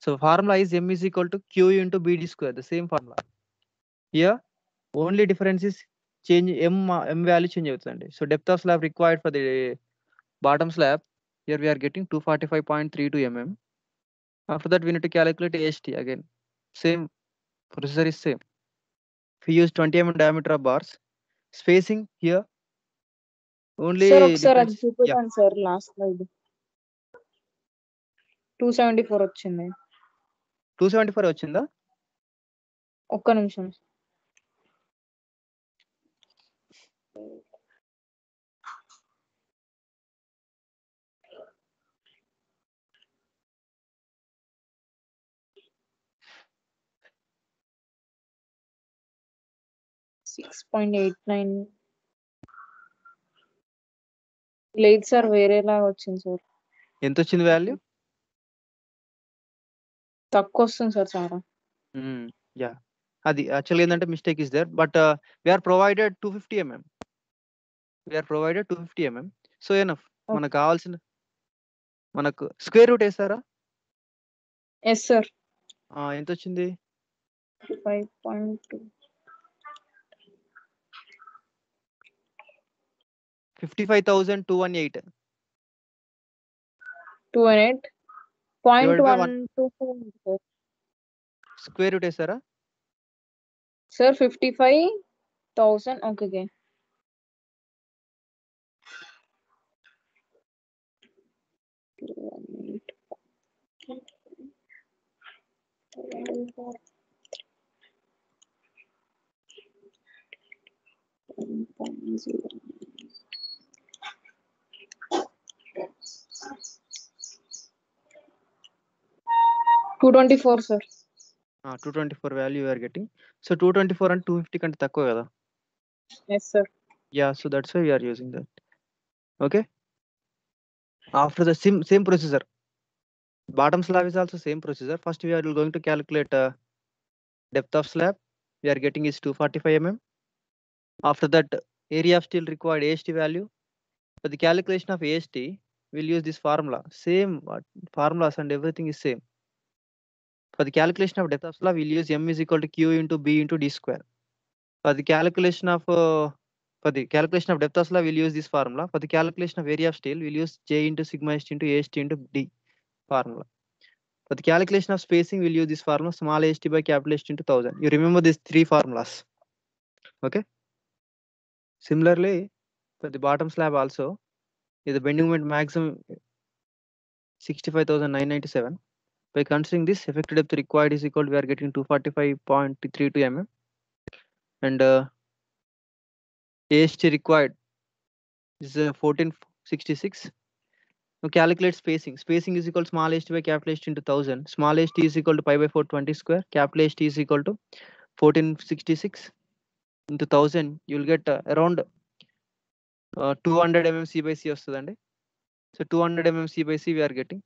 So formula is m is equal to q into bd square, the same formula. Here only difference is change m value change అవుతుందండి. So depth of slab required for the bottom slab, here we are getting 245.32 mm. After that we need to calculate AST again. Same procedure is same. We use 20 mm diameter of bars. Spacing here only sir ఒకసారి అది difference. చూపించండి sir. Last slide 274 వచ్చింది. 274 వచ్చిందా? ఒక్క నిమిషం. $6.89 లేదు sir, వేరేలాగా వచ్చింది సార్. ఎంత వచ్చింది వాల్యూ? తక్కువ వస్తుంది సార్ చాలా. యా, అది యాక్చువల్గా ఏంటంటే mistake is there, but we are provided 250 mm. We are provided 250 mm. So enough. మనకు కావాల్సిన, మనకు స్క్వేర్ రూట్ వేస్తారా? Yes sir. ఎంత వచ్చింది? 5.2 55,218. 218.124 స్క్వేర్ రూట్ వేస్తారా sir? 55,000. Okay. $224 sir. 224 value you are getting. So 224 and 250 కంటే తక్కువ కదా? Yes sir. Yeah, so that's why we are using that. Okay, after the same procedure, bottom slab is also same procedure. First we are going to calculate depth of slab. We are getting is 245 mm. After that, area of steel required AST value. For the calculation of AST, we'll use this formula. Same formulas and everything is same. For the calculation of depth of slab, we'll use m is equal to q into b into d square. For the calculation of For the calculation of depth of slab, we'll use this formula. For the calculation of area of steel, we'll use J into sigma st into A st into D formula. For the calculation of spacing, we'll use this formula, small ast by capital St into 1000. You remember these three formulas. Okay. Similarly, for the bottom slab also, is the bending moment maximum 65,997. By considering this, effective depth required is equal to, we are getting 245.32 mm, and AST required is 1466. Now calculate spacing. Spacing is equal to small ast by capital St into 1000. Small ast is equal to pi by 420 square. Capital St is equal to 1466 into 1000. You will get around 200 mm C by C వస్తుందండి. So 200 mm C by C we are getting.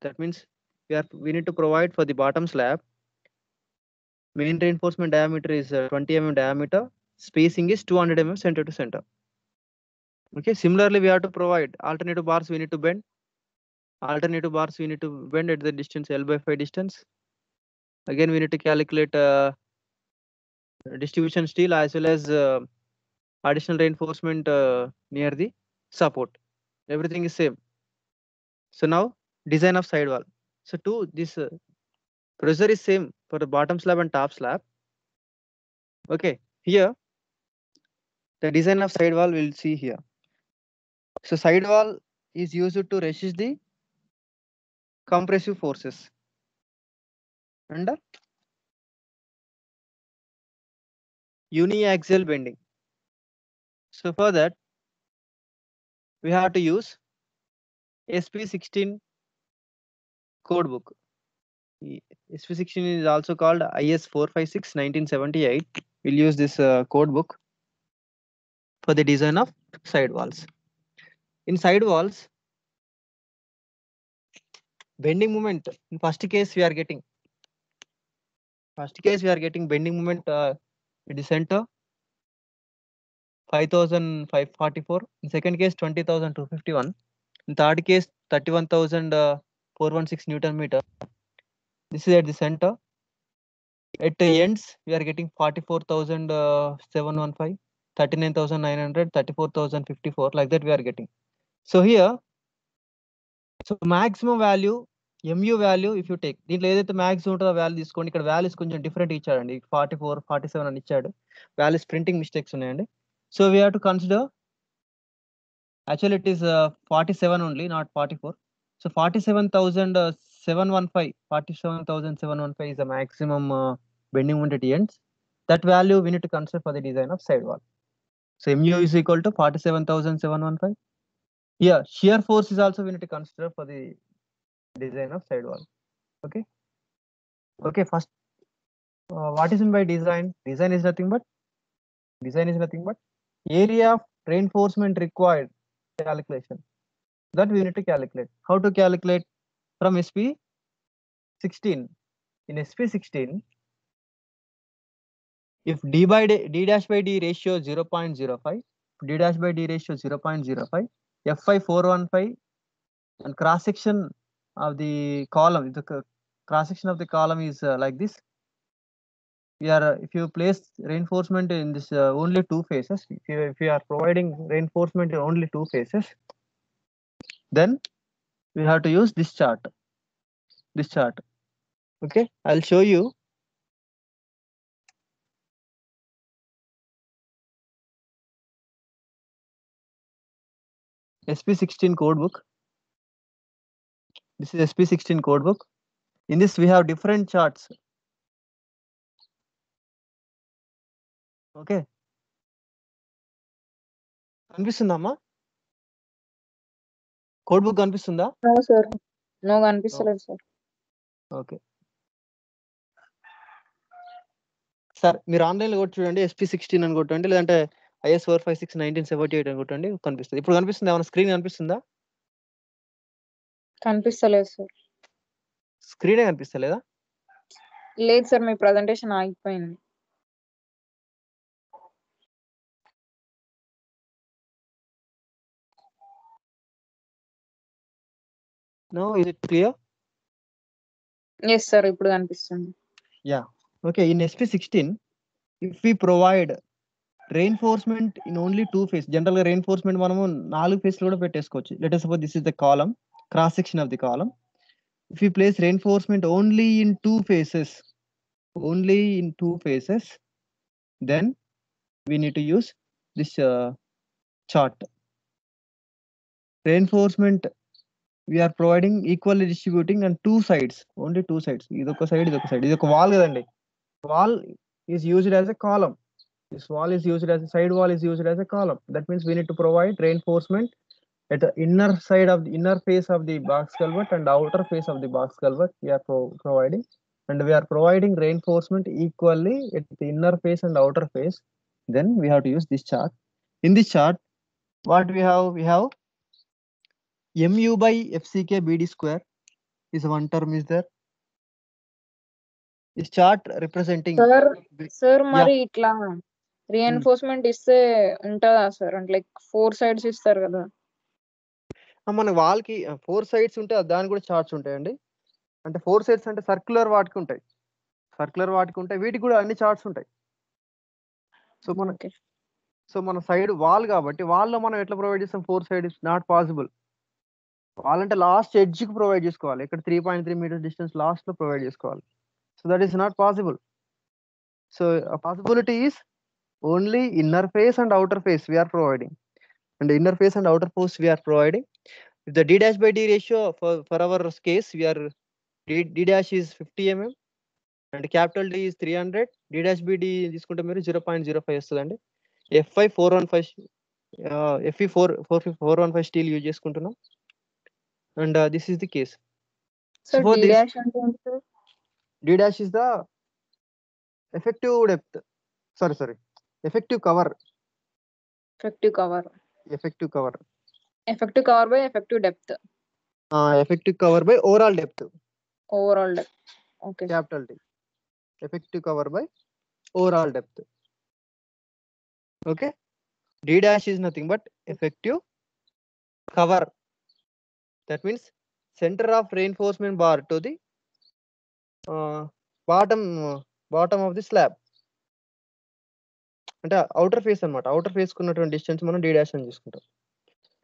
That means we need to provide for the bottom slab. Main reinforcement diameter is 20 mm diameter. Spacing is 200 mm center to center. Okay. Similarly, we have to provide alternative bars. We need to bend. Alternative bars we need to bend at the distance L by 5 distance. Again, we need to calculate distribution steel as well as additional reinforcement near the support. Everything is same. So now design of sidewall. So this pressure is same for the bottom slab and top slab. Okay, here the design of sidewall we'll see here. So sidewall is used to resist the compressive forces under uniaxial bending. So for that, we have to use SP16 code book. SP16 is also called IS 456 1978. We'll use this code book for the design of sidewalls. In sidewalls, bending moment in first case we are getting bending moment at the center 5,544. In second case 20,251. In third case 31,416 Newton meter. This is at the center. At the ends we are getting 44,715, 39,900, 34,054, like that we are getting. So here, so maximum value mu value if you take దీంట్లో ఏదైతే maximum ఉంటుందో value తీసుకోండి. ఇక్కడ values కొంచెం different ఇచ్చాడండి. 44, 47 అని ఇచ్చాడు. Values printing mistakes ఉన్నాయండి. So we have to consider actual it is 47 only, not 44. So 47,715 is the maximum bending moment at the ends. That value we need to consider for the design of sidewall. So mu is equal to 47,715. Yeah, shear force is also we need to consider for the design of sidewall. Okay. Okay. First, what is meant by design? Design is nothing but area of reinforcement required calculation. That we need to calculate. How to calculate? From SP16. In SP16, if d dash by d ratio 0.05, d dash by d ratio 0.05, Fi 415, and cross section of the column, the cross section of the column is like this. If you place reinforcement in this only two faces, if you are providing reinforcement in only two faces, then we have to use this chart. Okay, I'll show you. SP16 code book. This is SP16 code book. In this we have different charts. Okay. కనిపిస్తుందమ్మా? Code book కనిపిస్తుందా? No sir, no కనిపిస్తలేదు sir. Okay sir, మీరు ఆన్లైన్లో కొట్టి చూడండి, SP16 అని కొట్టండి, లేదంటే IS 456 1978 అని కొట్టండి, కనిపిస్తుంది. ఇప్పుడు కనిపిస్తుంది? ఏమైనా స్క్రీన్ కనిపిస్తుందా? కనిపిస్తలేదు సార్. స్క్రీనే కనిపిస్తలేదా? లేదు సార్, మీ ప్రజెంటేషన్ ఆగిపోయింది. No, is it clear? Yes sir, ఇప్పుడు కనిపిస్తుంది. Yeah. Okay, in SP16, if we provide reinforcement in only 2 phase. Generally reinforcement మనము 4 phase లో కూడా పెట్టేసుకోవచ్చు. Let us suppose this is the column, cross section of the column. If we place reinforcement only in 2 phases, then we need to use this chart. Reinforcement we are providing equally distributing on 2 sides, only 2 sides. ఇదొక side, ఇదొక side. ఇదొక wall కదండి. Wall is used as a column. This wall is used as a side wall is used as a column. That means we need to provide reinforcement at the inner side of the inner face of the box culvert and outer face of the box culvert. We are providing, and we are providing reinforcement equally at the inner face and outer face. Then we have to use this chart. In this chart, what we have? We have mu by fck bd square is one term is there. This chart representing. Sir మరి ఇట్లా reinforcement ఇస్తే ఉంటుందా sir? అంటే like 4 sides ఇస్తారు కదా. మన wall కి 4 sides ఉంటాయి, దాని కూడా చార్ట్స్ ఉంటాయండి. అంటే 4 sides అంటే సర్క్యులర్ వాటికి ఉంటాయి, వీటికి కూడా అన్ని చార్ట్స్ ఉంటాయి. సో మన సైడ్ వాల్ కాబట్టి వాల్ లో మనం ఎట్లా ప్రొవైడ్ చేస్తాం? 4 sides is not possible. Wall అంటే లాస్ట్ ఎడ్జ్ కి ప్రొవైడ్ చేసుకోవాలి, ఇక్కడ 3.3 meters డిస్టెన్స్ లాస్ట్ లో ప్రొవైడ్ చేసుకోవాలి. So that is not possible. So possibility is only inner face and outer face we are providing, and inner face and outer face we are providing. If the d dash by d ratio for our case, we are d dash is 50 mm and capital D is 300. d dash by d తీసుకుంటే మీరు 0.05 వస్తుందండి. FI 415 FE 415 steel use చేసుకుంటున్నాం, and this is the case. So d dash అంటే ఏంటి sir? d dash is the effective depth, sorry effective cover by effective depth, effective cover by overall depth. Okay, capital D, effective cover by overall depth. Okay, d dash is nothing but effective cover. That means center of reinforcement bar to the bottom of the slab. అంటే outer face అన్నమాట. outer face కు ఉన్నటువంటి distance మనం d dash అని తీసుకుంటాం.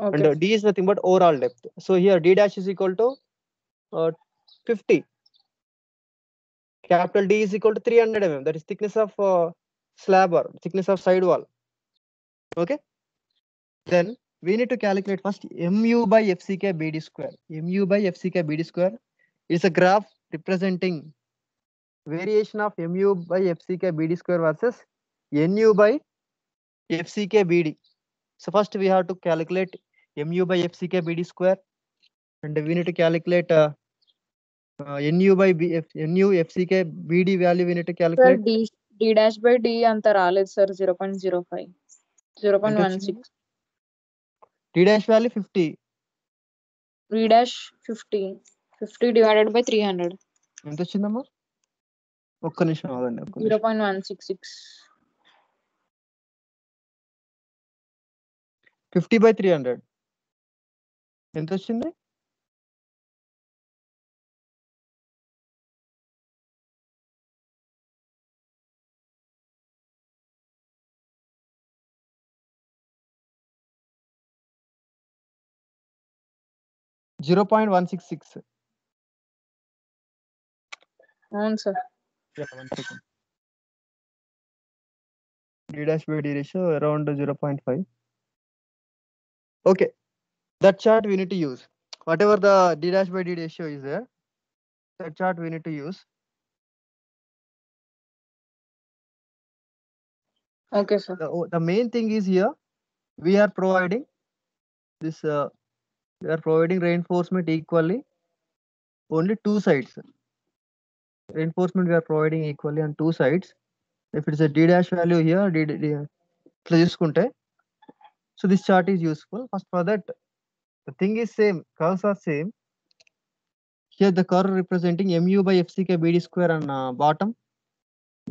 And d is nothing but overall depth. So here d dash is equal to 50. Capital D is equal to 300 mm. That is thickness of slab or thickness of side wall. Okay. Then we need to calculate first mu by fck bd square. Mu by fck bd square is a graph representing variation of mu by fck bd square versus nu by fck bd. So first we have to calculate mu by fck bd square, and we need to calculate nu by nu fck bd value we need to calculate. Sir, d dash by d అంత రాలేదు sir. 0.05 0.16. d dash value 50. d dash 50 divided by 300 ఎంత వచ్చిందమ్మా? ఒక్క నిమిషం ఆగండి. 0.166. 50 by 300 ఎంత వచ్చింది? $0.166. అవును sir. d dash by d ratio around 0.5. Okay, that chart we need to use. Whatever the d dash by d ratio is there, that chart we need to use. Okay sir. The main thing is here we are providing this we are providing reinforcement equally only 2 sides. Reinforcement we are providing equally on 2 sides. If it is a d dash value here, ఇట్లా చూసుకుంటే, so this chart is useful. First for that, the thing is same, curves are same. Here the curve representing mu by fck bd square on bottom.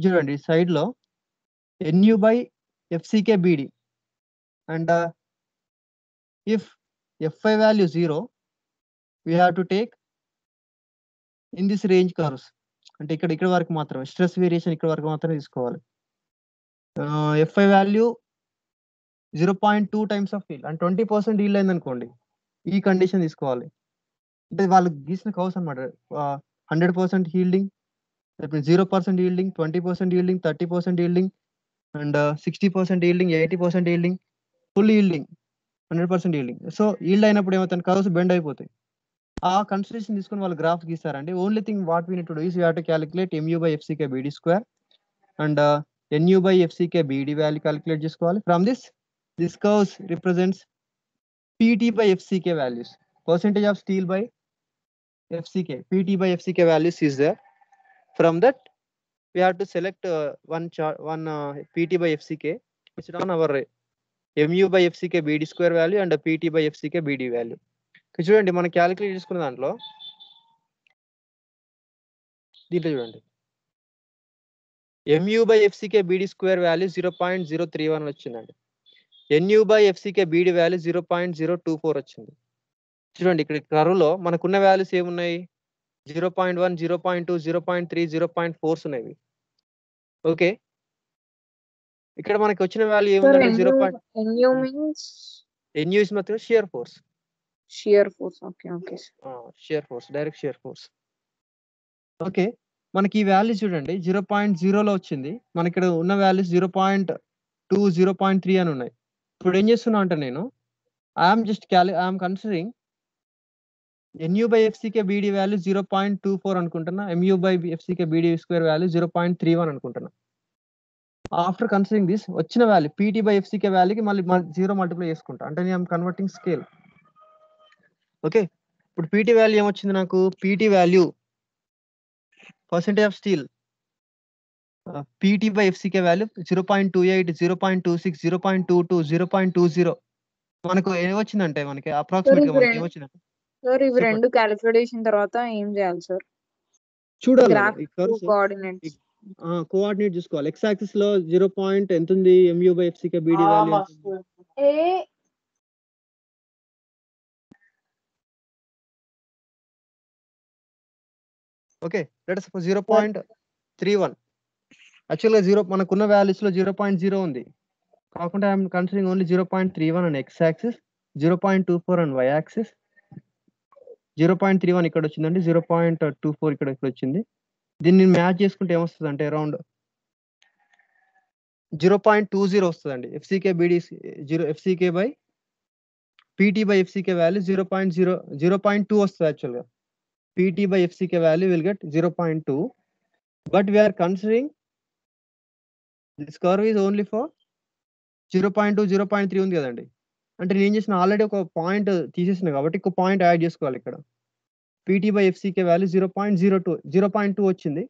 చూడండి side లో nu by fck bd, and if fi value 0, we have to take in this range curves. అంటే ఇక్కడ వరకు మాత్రమే stress variation ఇక్కడ వరకు మాత్రమే తీసుకోవాలి. fi value 0.2 times of yield and 20% yield అయింది అనుకోండి, ఈ కండిషన్ తీసుకోవాలి. అంటే వాళ్ళు గీసిన కౌస్ అనమాట. 100% yielding, 0% yielding, 20% yielding, 30% yielding and 60% yielding, 80% yielding, full yielding, 100% yielding. So yield అయినప్పుడు ఏమవుతుంది, కర్వ్స్ బెండ్ అయిపోతాయి. ఆ కన్సిడరేషన్ తీసుకొని వాళ్ళు గ్రాఫ్ గీస్తారండి. Only thing what we need to do is we have to calculate MU by FCK BD square and NU by FCK BD value calculate చేసుకోవాలి. From this curves represents PT by FCK values, percentage of steel by FCK, PT by FCK values is there. From that we have to select one PT by FCK which is on our MU by FCK BD square value and PT by FCK BD value. చూడండి మనం calculate చేసుకున్న దాంట్లో దీంట్లో చూడండి MU by FCK BD square value 0.031 వచ్చిందండి. NU by FCK BD value 0.024 వచ్చింది. చూడండి ఇక్కడ కర్వ్లో మనకున్న వాల్యూస్ ఏమున్నాయి, 0.1, 0.2, 0.3, 0.4 ఉన్నాయి. ఓకే, ఇక్కడ మనకి వచ్చిన వాల్యూ ఏముందంటే NU is మాత్రం shear force. Shear force, direct shear force. Okay, మనకి ఈ వాల్యూ చూడండి 0.0లో వచ్చింది. మనకి ఇక్కడ ఉన్న వాల్యూస్ 0.2, 0.3 అని ఉన్నాయి. ఇప్పుడు ఏం చేస్తున్నా అంటే నేను I'm considering NU by FCK BD value 0.24 అనుకుంటున్నా, MU by FCK BD square value 0.31 అనుకుంటున్నా. ఆఫ్టర్ కన్సిడరింగ్ దిస్ వచ్చిన వాల్యూ PT by FCK వాల్యూకి మళ్ళీ 0 మల్టిప్లై చేసుకుంటా, అంటే నేను కన్వర్టింగ్ స్కేల్. ఓకే, ఇప్పుడు PT వాల్యూ ఏమొచ్చింది నాకు, PT value percentage of steel PT by FCK value 0.28, 0.26, 0.22, 0.20 మనకు ఏమొచ్చిందంటే మనకి అప్రాక్సిమేట్ గా మనకి ఏమొచ్చిందంటే సార్ ఇవి రెండు క్యాలిక్యులేషన్ తర్వాత ఏం చేయాలి సార్? చూడాలి కోఆర్డినేట్ చూసుకోవాలి. ఎక్స్ యాక్సిస్ లో 0 పాయింట్ ఎంత ఉంది, MU by FCK BD value. Okay, let us suppose 0.31. యాక్చువల్గా 0 మనకున్న వాల్యూస్ లో 0.0 ఉంది, కాకుండా I'm considering only 0.31 and x axis, 0.24 and y axis. 0.31 ఇక్కడ వచ్చిందండి, 0.24 ఇక్కడ వచ్చింది. దీన్ని మ్యాచ్ చేసుకుంటే ఏమొస్తుంది అంటే అరౌండ్ 0.20 వస్తుందండి. FCK BD FCK by PT by FCK value 0.2 వస్తుంది. యాక్చువల్గా PT by FCK value will get 0.2, but we are considering this curve is only for 0.2, 0.3 ఉంది కదండి. అంటే నేను ఏం చేసిన, ఆల్రెడీ ఒక పాయింట్ తీసేసిన కాబట్టి ఇంకో పాయింట్ యాడ్ చేసుకోవాలి. ఇక్కడ PT by FCK వాల్యూ 0.2 వచ్చింది,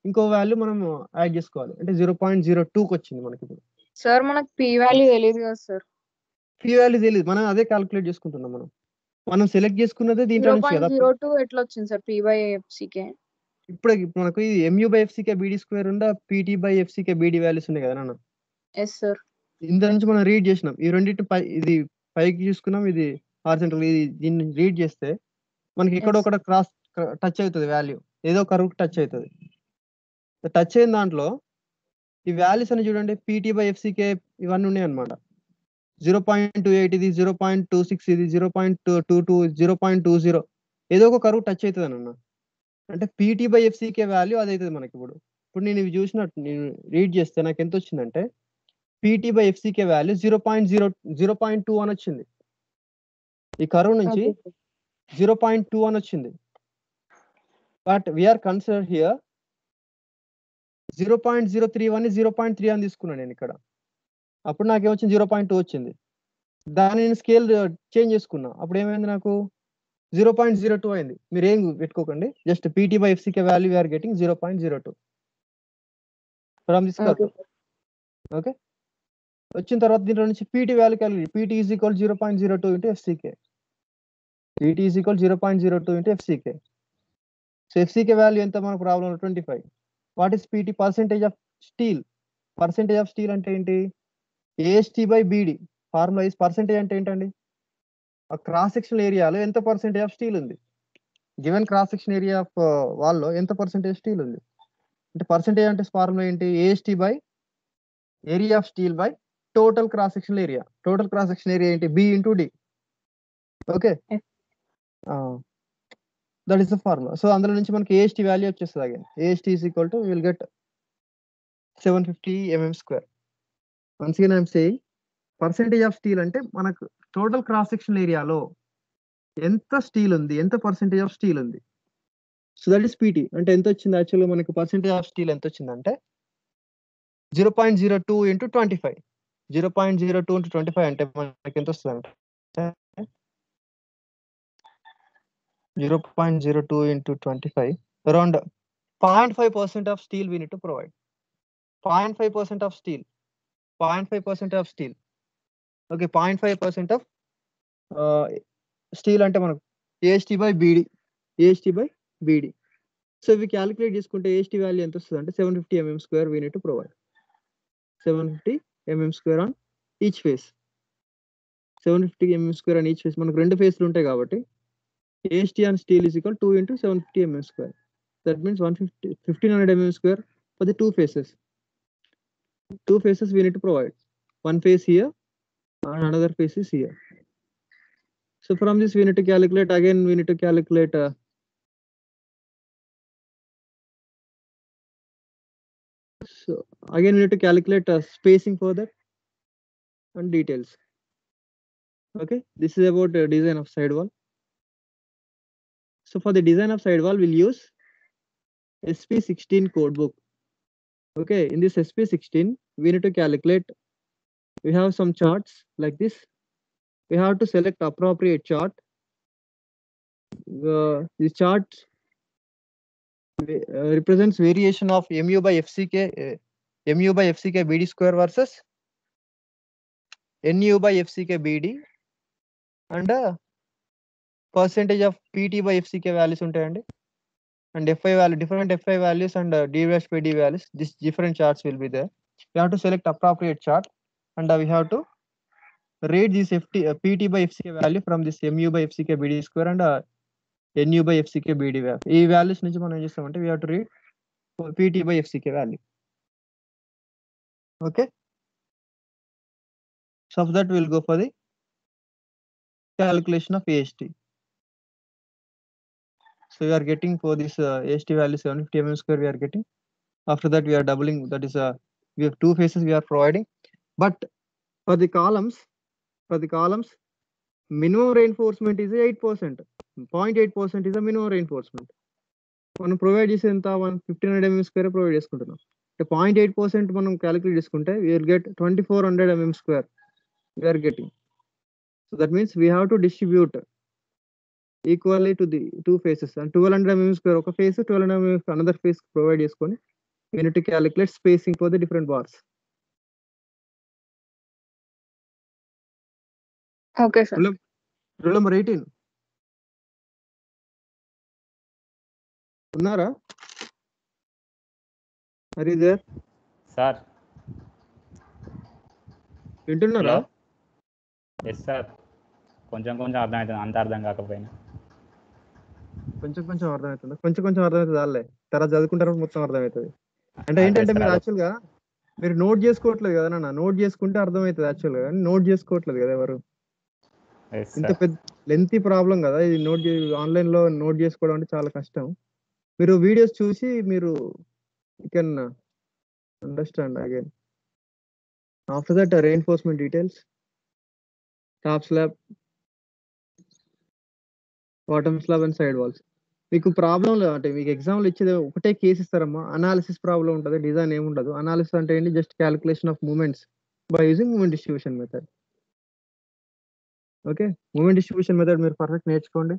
ఇంకో వాల్యూ మనం యాడ్ చేసుకోవాలి, అంటే 0.02కి వచ్చింది మనకి. ఇప్పుడు సార్ మనకు P వాల్యూ తెలియదు కదా సార్? P వాల్యూ తెలియదు, మనం అదే క్యాలిక్యులేట్ చేసుకుంటున్నాం. మనం సెలెక్ట్ చేసుకున్నదే దీంట్లో నుంచి కదా. 0.02 ఎట్లా వచ్చింది సార్ P by FCK? ఇప్పుడు మనకు ఇది MU by FCK BD square ఉందా, PT by FCK BD values ఉన్నాయి కదా నాన్న. Yes sir. ఇందులో నుంచి మనం రీడ్ చేసినాం, ఈ రెండింటి ఇది పైకి చూసుకున్నాం, ఇది హారిజాంటల్. ఇది దీన్ని రీడ్ చేస్తే మనకి ఎక్కడో ఒకటి క్రాస్ టచ్ అవుతుంది వాల్యూ, ఏదో కర్వ్ టచ్ అవుతుంది. టచ్ అయిన దాంట్లో ఈ వాల్యూస్ అని చూడండి, PT by FCK ఇవన్నీ ఉన్నాయి అనమాట. 0.28 ఇది, 0.26 ఇది, 0.22, 0.20 ఏదో ఒక కర్వ్ టచ్ అవుతుంది అన్న. అంటే PT by FCK వాల్యూ అది అవుతుంది మనకి. ఇప్పుడు నేను ఇవి చూసినట్టు నేను రీడ్ చేస్తే నాకు ఎంత వచ్చిందంటే PT by FCK వాల్యూ 0.2 అని వచ్చింది. ఈ కర్వ్ నుంచి 0.2 అని వచ్చింది. బట్ వీఆర్ కన్సిడర్ హియర్ 0.031 0.3 అని తీసుకున్నాను నేను ఇక్కడ. అప్పుడు నాకు ఏమొచ్చింది, 0.2 వచ్చింది. దాన్ని నేను స్కేల్ చేంజ్ చేసుకున్నా, అప్పుడు ఏమైంది నాకు 0.02 అయింది. మీరు ఏం పెట్టుకోకండి, just PT by FCK value we are getting 0.02 from this curve. Okay, వచ్చిన తర్వాత దీంట్లో నుంచి PT value calculate. PT is equal 0.02 into FCK. PT is equal 0.02 into FCK. So FCK value ఎంత మన ప్రాబ్లంలో 25. What is PT? Percentage of steel. Percentage of steel అంటే ఏంటి, AST by BD. Formula is percentage అంటే ఏంటండి, ఆ cross section ఏరియాలో ఎంత పర్సెంటేజ్ ఆఫ్ స్టీల్ ఉంది, given cross section area of వాల్లో ఎంత పర్సెంటేజ్ స్టీల్ ఉంది. అంటే పర్సెంటేజ్ అంటే ఫార్ములా ఏంటి, AST by area of steel by total cross section area. Total cross section area ఏంటి? B into D. Okay, that is the formula. So అందులో నుంచి మనకి AST వాల్యూ వచ్చేస్తుంది. Again AST is equal to will get 750 mm². Once again I'm saying percentage of steel అంటే మనకు total cross section ఏరియాలో ఎంత steel ఉంది, ఎంత పర్సెంటేజ్ ఆఫ్ స్టీల్ ఉంది. So that is PT. అంటే ఎంత వచ్చింది యాక్చువల్గా మనకి పర్సెంటేజ్ ఆఫ్ స్టీల్ ఎంత వచ్చిందంటే 0.02 into 25. 0.02 into 25 అంటే మనకి ఎంత వస్తుంది అంటే 0.02 into 25, around 0.5% of steel we need to provide. 0.5% of steel. 0.5% of steel. Okay, 0.5% of steel అంటే మనకు AST by BD. AST by BD. So we calculate చేసుకుంటే AST వాల్యూ ఎంత వస్తుంది అంటే 750 mm² we need to provide. 750 mm² on each face. 750 mm² on each face. మనకు రెండు ఫేస్లు ఉంటాయి కాబట్టి AST on steel is equal 2 into 750 mm². That means 1500 mm² for the two faces. Two faces we need to provide. One face here and another face is here. So from this we need to calculate, again we need to calculate spacing for that and details. Okay, this is about design of sidewall. So for the design of sidewall we'll use SP16 code book. Okay, in this SP16 we need to calculate, we have some charts like this. We have to select appropriate chart. This chart represents variation of mu by FCK BD² versus NU by FCK BD and percentage of PT by FCK values ఉంటాయండి. And FI value, different FI values and D dash by D values. These different charts will be there. We have to select appropriate chart and we have to rate this PT by FCK value from this mu by FCK BD² and NU by FCK BD value. ఈ values నుంచి మనం ఏం చేస్తామంటే we have to read PT by FCK value. Okay. So for that we will go for the calculation of AST. So we are getting for this AST value 750 mm² we are getting. After that we are doubling, that is we have two faces we are providing. But for the columns minimum reinforcement is 8%. 0.8% is a minimum reinforcement. మనం provide చేసే ఎంత 1500 mm² provide చేసుకుంటున్నాం. 0.8% మనం calculate చేసుకుంటే we will get 2400 mm² we are getting. So that means we have to distribute equally to the two faces and 1200 mm² ఒక face, 1200 mm another face provide చేసుకొని we need to calculate spacing for the different bars. Okay, sir. Rule number 18. ఉన్నారా? Are you there? Sir వింటున్నారా? Yes sir, కొంచెం అర్థమవుతుంది, అంత అర్థం కాకపోయినా కొంచెం అర్థమవుతుందా? కొంచెం అర్థమవుతుంది వాళ్ళే, తర్వాత చదువుకుంటారు మొత్తం అర్థమవుతుంది. అంటే ఏంటంటే మీరు యాక్చువల్గా మీరు నోట్ చేసుకోవట్లేదు కదా నాన్న. నోట్ చేసుకుంటే అర్థమవుతుంది యాక్చువల్గా, కానీ నోట్ చేసుకోవట్లేదు కదా ఎవరు. ఇంత పెద్ద లెంతీ ప్రాబ్లం కదా ఇది. ఆన్లైన్లో నోట్ చేసుకోవడం అంటే చాలా కష్టం. మీరు వీడియోస్ చూసి మీరు you can understand again. After that reinforcement details, top slab, bottom slab and side walls. మీకు ప్రాబ్లం అంటే మీకు ఎగ్జామ్లో ఇచ్చేది ఒకటే కేసు ఇస్తారమ్మా. అనాలిసిస్ ప్రాబ్లం ఉంటుంది, డిజైన్ ఏముండదు. అనాలిసిస్ అంటే ఏంటి? Just calculation of moments by using moment distribution method. Okay, moment distribution method మీరు పర్ఫెక్ట్ నేర్చుకోండి.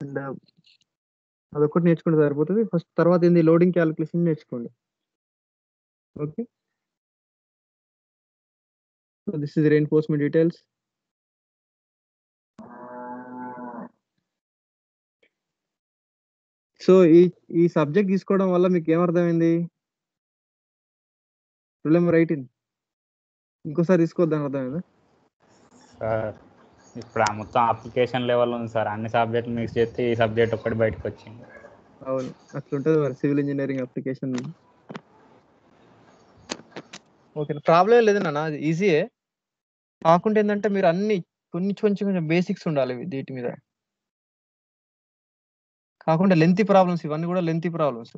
అండ్ అదొక్కటి నేర్చుకుంటే సరిపోతుంది. ఫస్ట్ తర్వాత ఏంది లోడింగ్ క్యాలిక్యులేషన్ నేర్చుకోండి. Okay, so this is reinforcement details. So ఈ సబ్జెక్ట్ తీసుకోవడం వల్ల మీకు ఏమర్థమైంది? రూల్ నెంబర్ 18 ఇంకోసారి తీసుకోవద్దని అర్థమైందా సార్? ఇప్పుడు మొత్తం అప్లికేషన్ లెవెల్ ఉంది సార్, అన్ని సబ్జెక్టులు మిక్స్ చేస్తే ఈ సబ్జెక్ట్ ఒక్కటి బయటకు వచ్చింది. అవును, అట్లుంటుంది మరి civil engineering application. Okay. Problem ఏం లేదు నాన్న. అది ఈజీయే. కాకుంటే ఏందంటే మీరు అన్ని కొంచెం బేసిక్స్ ఉండాలి వీటి మీద. కాకుండా లెంతీ ప్రాబ్లమ్స్ ఇవన్నీ కూడా లెంతీ ప్రాబ్లమ్స్.